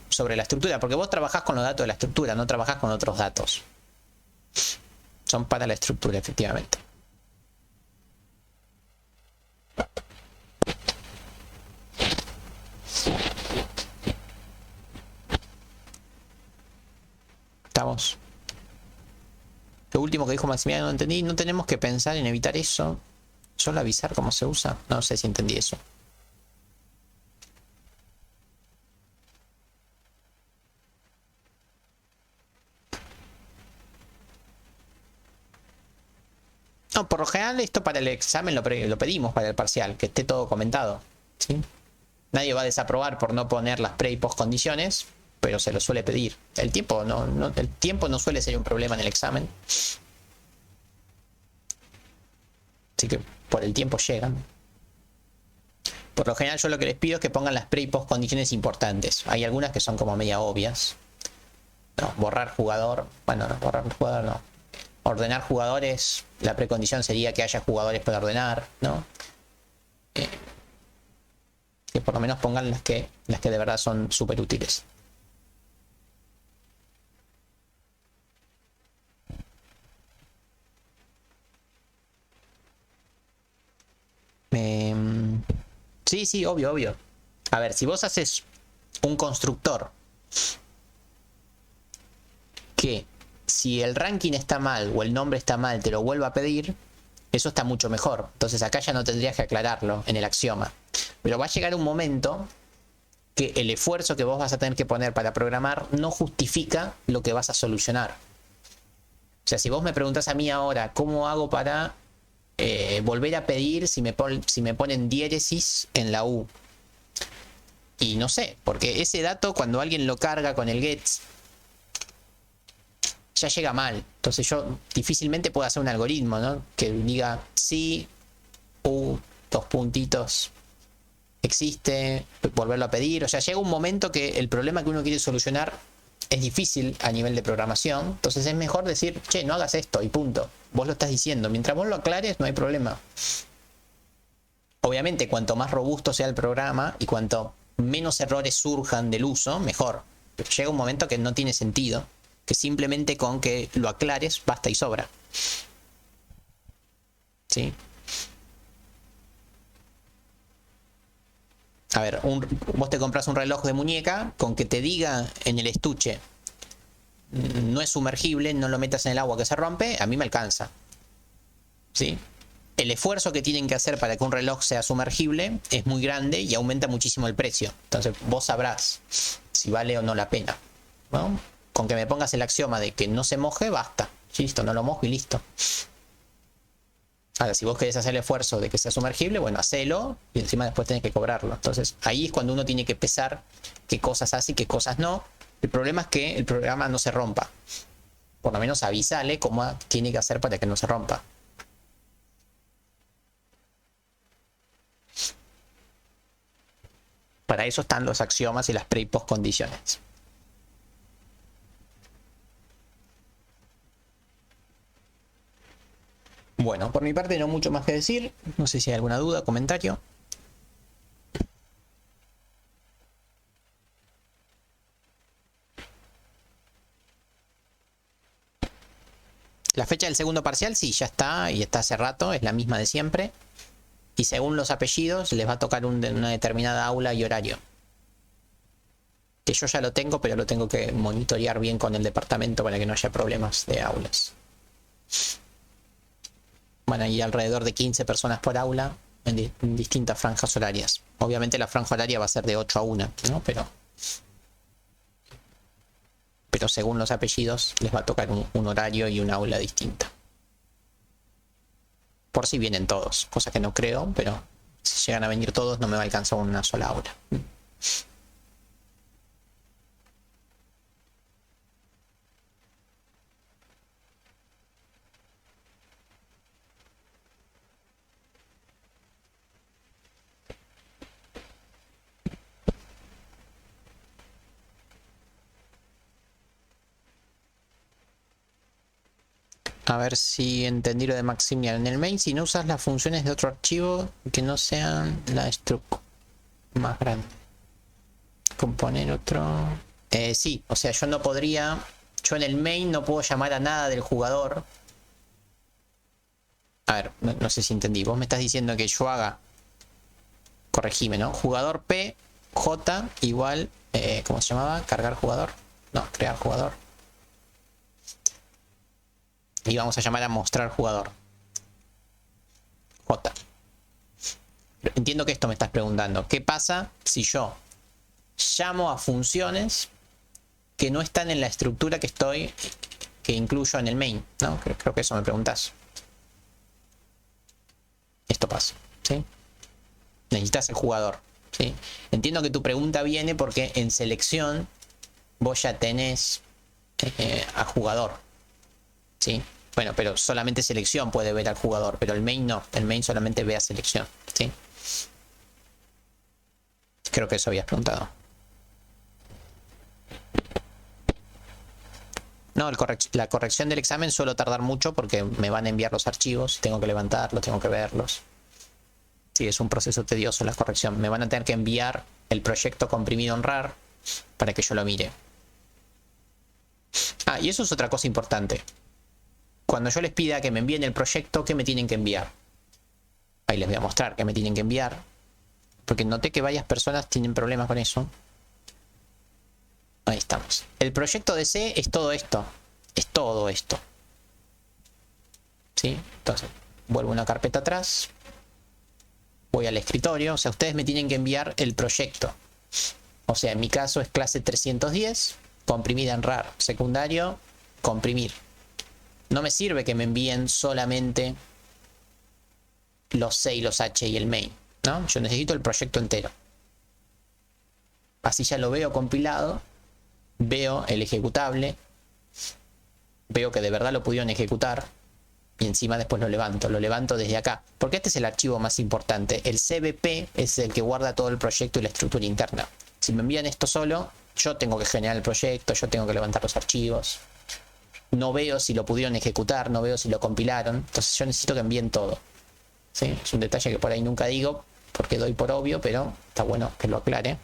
sobre la estructura, porque vos trabajás con los datos de la estructura, no trabajás con otros datos. Son para la estructura, efectivamente. Estamos. Lo último que dijo Maximiliano no entendí. No tenemos que pensar en evitar eso. Solo avisar cómo se usa. No sé si entendí eso. No, por lo general esto para el examen lo pedimos para el parcial, que esté todo comentado, ¿sí? Nadie va a desaprobar por no poner las pre y post condiciones, pero se lo suele pedir. El tiempo no suele ser un problema en el examen. Así que por el tiempo llegan. Por lo general yo lo que les pido es que pongan las pre y post condiciones importantes. Hay algunas que son como media obvias. No, borrar jugador. Bueno, no, borrar jugador no. Ordenar jugadores, la precondición sería que haya jugadores para ordenar, ¿no? Que por lo menos pongan las que de verdad son súper útiles. Sí, obvio. A ver, si vos haces un constructor que si el ranking está mal o el nombre está mal te lo vuelva a pedir, eso está mucho mejor. Entonces acá ya no tendrías que aclararlo en el axioma. Pero va a llegar un momento que el esfuerzo que vos vas a tener que poner para programar no justifica lo que vas a solucionar. O sea, si vos me preguntás a mí ahora cómo hago para volver a pedir si me ponen diéresis en la U. Y no sé, porque ese dato cuando alguien lo carga con el gets ya llega mal. Entonces yo difícilmente puedo hacer un algoritmo, ¿no? Que diga sí, dos puntitos, existe, volverlo a pedir. O sea, llega un momento que el problema que uno quiere solucionar es difícil a nivel de programación. Entonces es mejor decir, che, no hagas esto y punto. Vos lo estás diciendo. Mientras vos lo aclares, no hay problema. Obviamente, cuanto más robusto sea el programa y cuanto menos errores surjan del uso, mejor. Pero llega un momento que no tiene sentido, que simplemente con que lo aclares basta y sobra. ¿Sí? A ver, vos te compras un reloj de muñeca, con que te diga en el estuche no es sumergible, no lo metas en el agua que se rompe, a mí me alcanza. ¿Sí? El esfuerzo que tienen que hacer para que un reloj sea sumergible es muy grande y aumenta muchísimo el precio. Entonces vos sabrás si vale o no la pena, ¿no? Con que me pongas el axioma de que no se moje, basta. Listo, no lo mojo y listo. Ahora, si vos querés hacer el esfuerzo de que sea sumergible, bueno, hacelo y encima después tenés que cobrarlo. Entonces ahí es cuando uno tiene que pesar qué cosas hace y qué cosas no. El problema es que el programa no se rompa. Por lo menos avísale cómo tiene que hacer para que no se rompa. Para eso están los axiomas y las pre y post condiciones. Bueno, por mi parte no mucho más que decir. No sé si hay alguna duda, comentario. La fecha del segundo parcial sí, ya está, y está hace rato, es la misma de siempre. Y según los apellidos les va a tocar una determinada aula y horario. Que yo ya lo tengo, pero lo tengo que monitorear bien con el departamento para que no haya problemas de aulas. Van a ir alrededor de 15 personas por aula en distintas franjas horarias. Obviamente la franja horaria va a ser de 8 a 1, ¿no? Pero según los apellidos les va a tocar un horario y una aula distinta. Por si vienen todos, cosa que no creo, pero si llegan a venir todos no me va a alcanzar una sola aula. A ver si entendí lo de Maximian. En el main, si no usas las funciones de otro archivo que no sean la struct más grande. Componer otro. Sí, o sea, yo no podría. Yo en el main no puedo llamar a nada del jugador. A ver, no sé si entendí. Vos me estás diciendo que yo haga. Corregime, ¿no? Jugador P, J igual. ¿Cómo se llamaba? Cargar jugador. No, crear jugador. Y vamos a llamar a mostrar jugador. J. Entiendo que esto me estás preguntando. ¿Qué pasa si yo llamo a funciones que no están en la estructura que incluyo en el main? ¿No? Creo que eso me preguntas. Esto pasa, ¿sí? Necesitas el jugador, ¿sí? Entiendo que tu pregunta viene porque en selección vos ya tenés a jugador, ¿sí? Bueno, pero solamente selección puede ver al jugador, pero el main no. El main solamente ve a selección, ¿sí? Creo que eso habías preguntado. No, la corrección del examen suelo tardar mucho porque me van a enviar los archivos, tengo que levantarlos, tengo que verlos. Sí, es un proceso tedioso la corrección. Me van a tener que enviar el proyecto comprimido en RAR para que yo lo mire. Ah, y eso es otra cosa importante. Cuando yo les pida que me envíen el proyecto, ¿qué me tienen que enviar? Ahí les voy a mostrar qué me tienen que enviar. Porque noté que varias personas tienen problemas con eso. Ahí estamos. El proyecto de C es todo esto. Es todo esto. ¿Sí? Entonces, vuelvo una carpeta atrás. Voy al escritorio. O sea, ustedes me tienen que enviar el proyecto. O sea, en mi caso es clase 310, comprimida en RAR. Secundario, comprimir. No me sirve que me envíen solamente los C y los H y el main, ¿no? Yo necesito el proyecto entero. Así ya lo veo compilado, veo el ejecutable veo que de verdad lo pudieron ejecutar y encima después lo levanto desde acá, porque este es el archivo más importante. El CBP es el que guarda todo el proyecto y la estructura interna. Si me envían esto solo, yo tengo que generar el proyecto, yo tengo que levantar los archivos, no veo si lo pudieron ejecutar, no veo si lo compilaron, entonces yo necesito que envíen todo, ¿sí? Es un detalle que por ahí nunca digo porque doy por obvio, pero está bueno que lo aclare.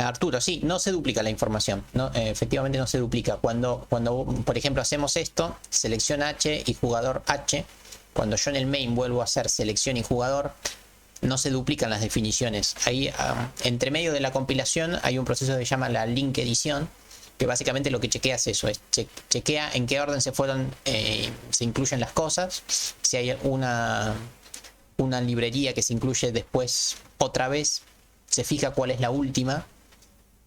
Arturo, sí, no se duplica la información, ¿no? Efectivamente no se duplica. Cuando, por ejemplo, hacemos esto, selección H y jugador H, cuando yo en el main vuelvo a hacer selección y jugador, no se duplican las definiciones. Ahí, entre medio de la compilación, hay un proceso que se llama la link edición, que básicamente lo que chequea es eso, es chequea en qué orden se fueron, se incluyen las cosas, si hay una librería que se incluye después otra vez, se fija cuál es la última,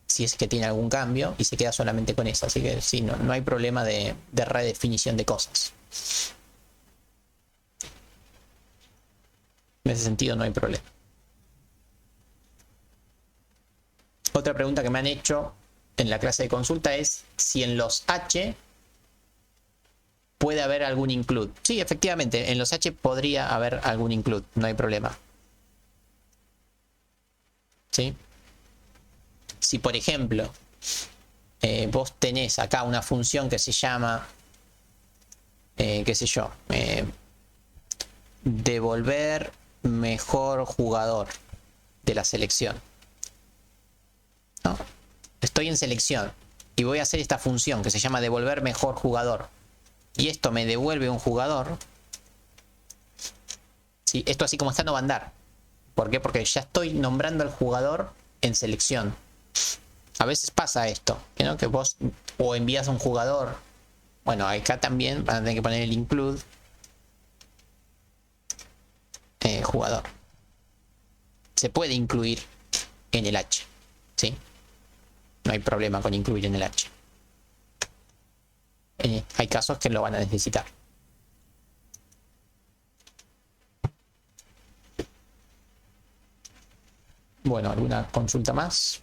si es que tiene algún cambio, y se queda solamente con eso. Así que sí, no hay problema de redefinición de cosas. En ese sentido no hay problema. Otra pregunta que me han hecho en la clase de consulta es si en los H puede haber algún include. Sí, efectivamente, en los H podría haber algún include, no hay problema. ¿Sí? Si por ejemplo vos tenés acá una función que se llama, qué sé yo, devolver mejor jugador de la selección, ¿no? Estoy en selección y voy a hacer esta función que se llama devolver mejor jugador, y esto me devuelve un jugador. ¿Sí? Esto así como está no va a andar. ¿Por qué? Porque ya estoy nombrando al jugador en selección. A veces pasa esto, ¿no? Que vos o envías a un jugador. Bueno, acá también van a tener que poner el include jugador. Se puede incluir en el H, ¿sí? No hay problema con incluir en el H. Hay casos que lo van a necesitar. Bueno, ¿alguna consulta más?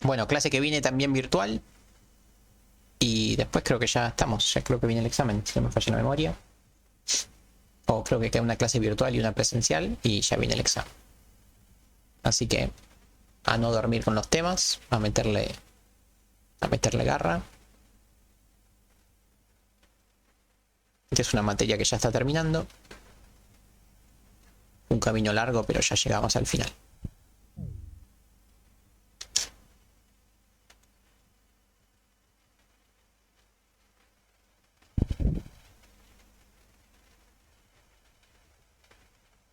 Bueno, clase que viene también virtual. Y después creo que ya estamos. Ya creo que viene el examen, si no me falla la memoria. O creo que queda una clase virtual y una presencial. Y ya viene el examen. Así que a no dormir con los temas. A meterle garra. Esta es una materia que ya está terminando. Un camino largo, pero ya llegamos al final.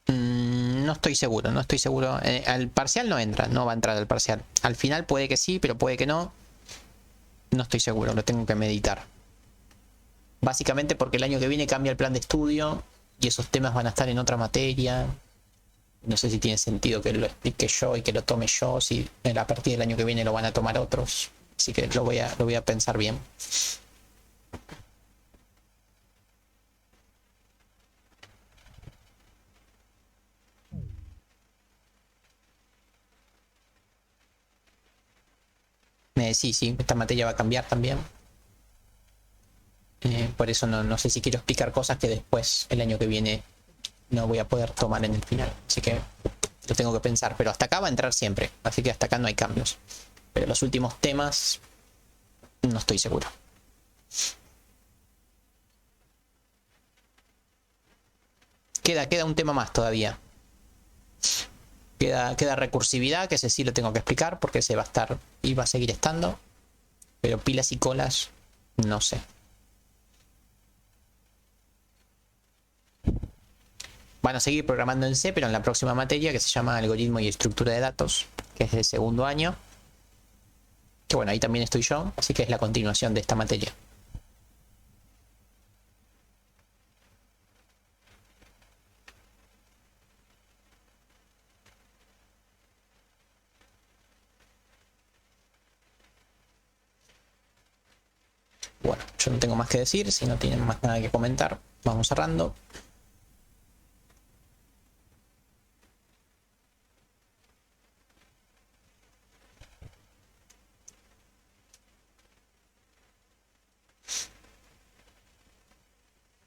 No estoy seguro, no estoy seguro. Al parcial no entra, no va a entrar al parcial. Al final puede que sí, pero puede que no. No estoy seguro, lo tengo que meditar. Básicamente porque el año que viene cambia el plan de estudio y esos temas van a estar en otra materia. No sé si tiene sentido que lo explique yo y que lo tome yo, si a partir del año que viene lo van a tomar otros. Así que lo voy a pensar bien. Sí, esta materia va a cambiar también. Por eso no sé si quiero explicar cosas que después, el año que viene, no voy a poder tomar en el final. Así que lo tengo que pensar. Pero hasta acá va a entrar siempre. Así que hasta acá no hay cambios. Pero los últimos temas, no estoy seguro. Queda un tema más todavía. Queda recursividad, que ese sí lo tengo que explicar porque ese va a estar y va a seguir estando. Pero pilas y colas, no sé. Van a seguir programando en C, pero en la próxima materia que se llama algoritmo y estructura de datos, que es del segundo año. Que bueno, ahí también estoy yo, así que es la continuación de esta materia. Bueno, yo no tengo más que decir. Si no tienen más nada que comentar, vamos cerrando.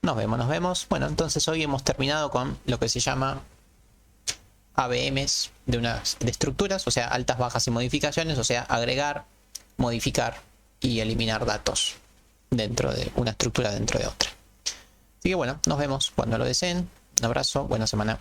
Nos vemos, nos vemos. Bueno, entonces hoy hemos terminado con lo que se llama ABMs de estructuras, o sea, altas, bajas y modificaciones, o sea, agregar, modificar y eliminar datos dentro de una estructura dentro de otra. Así que bueno, nos vemos cuando lo deseen. Un abrazo, buena semana.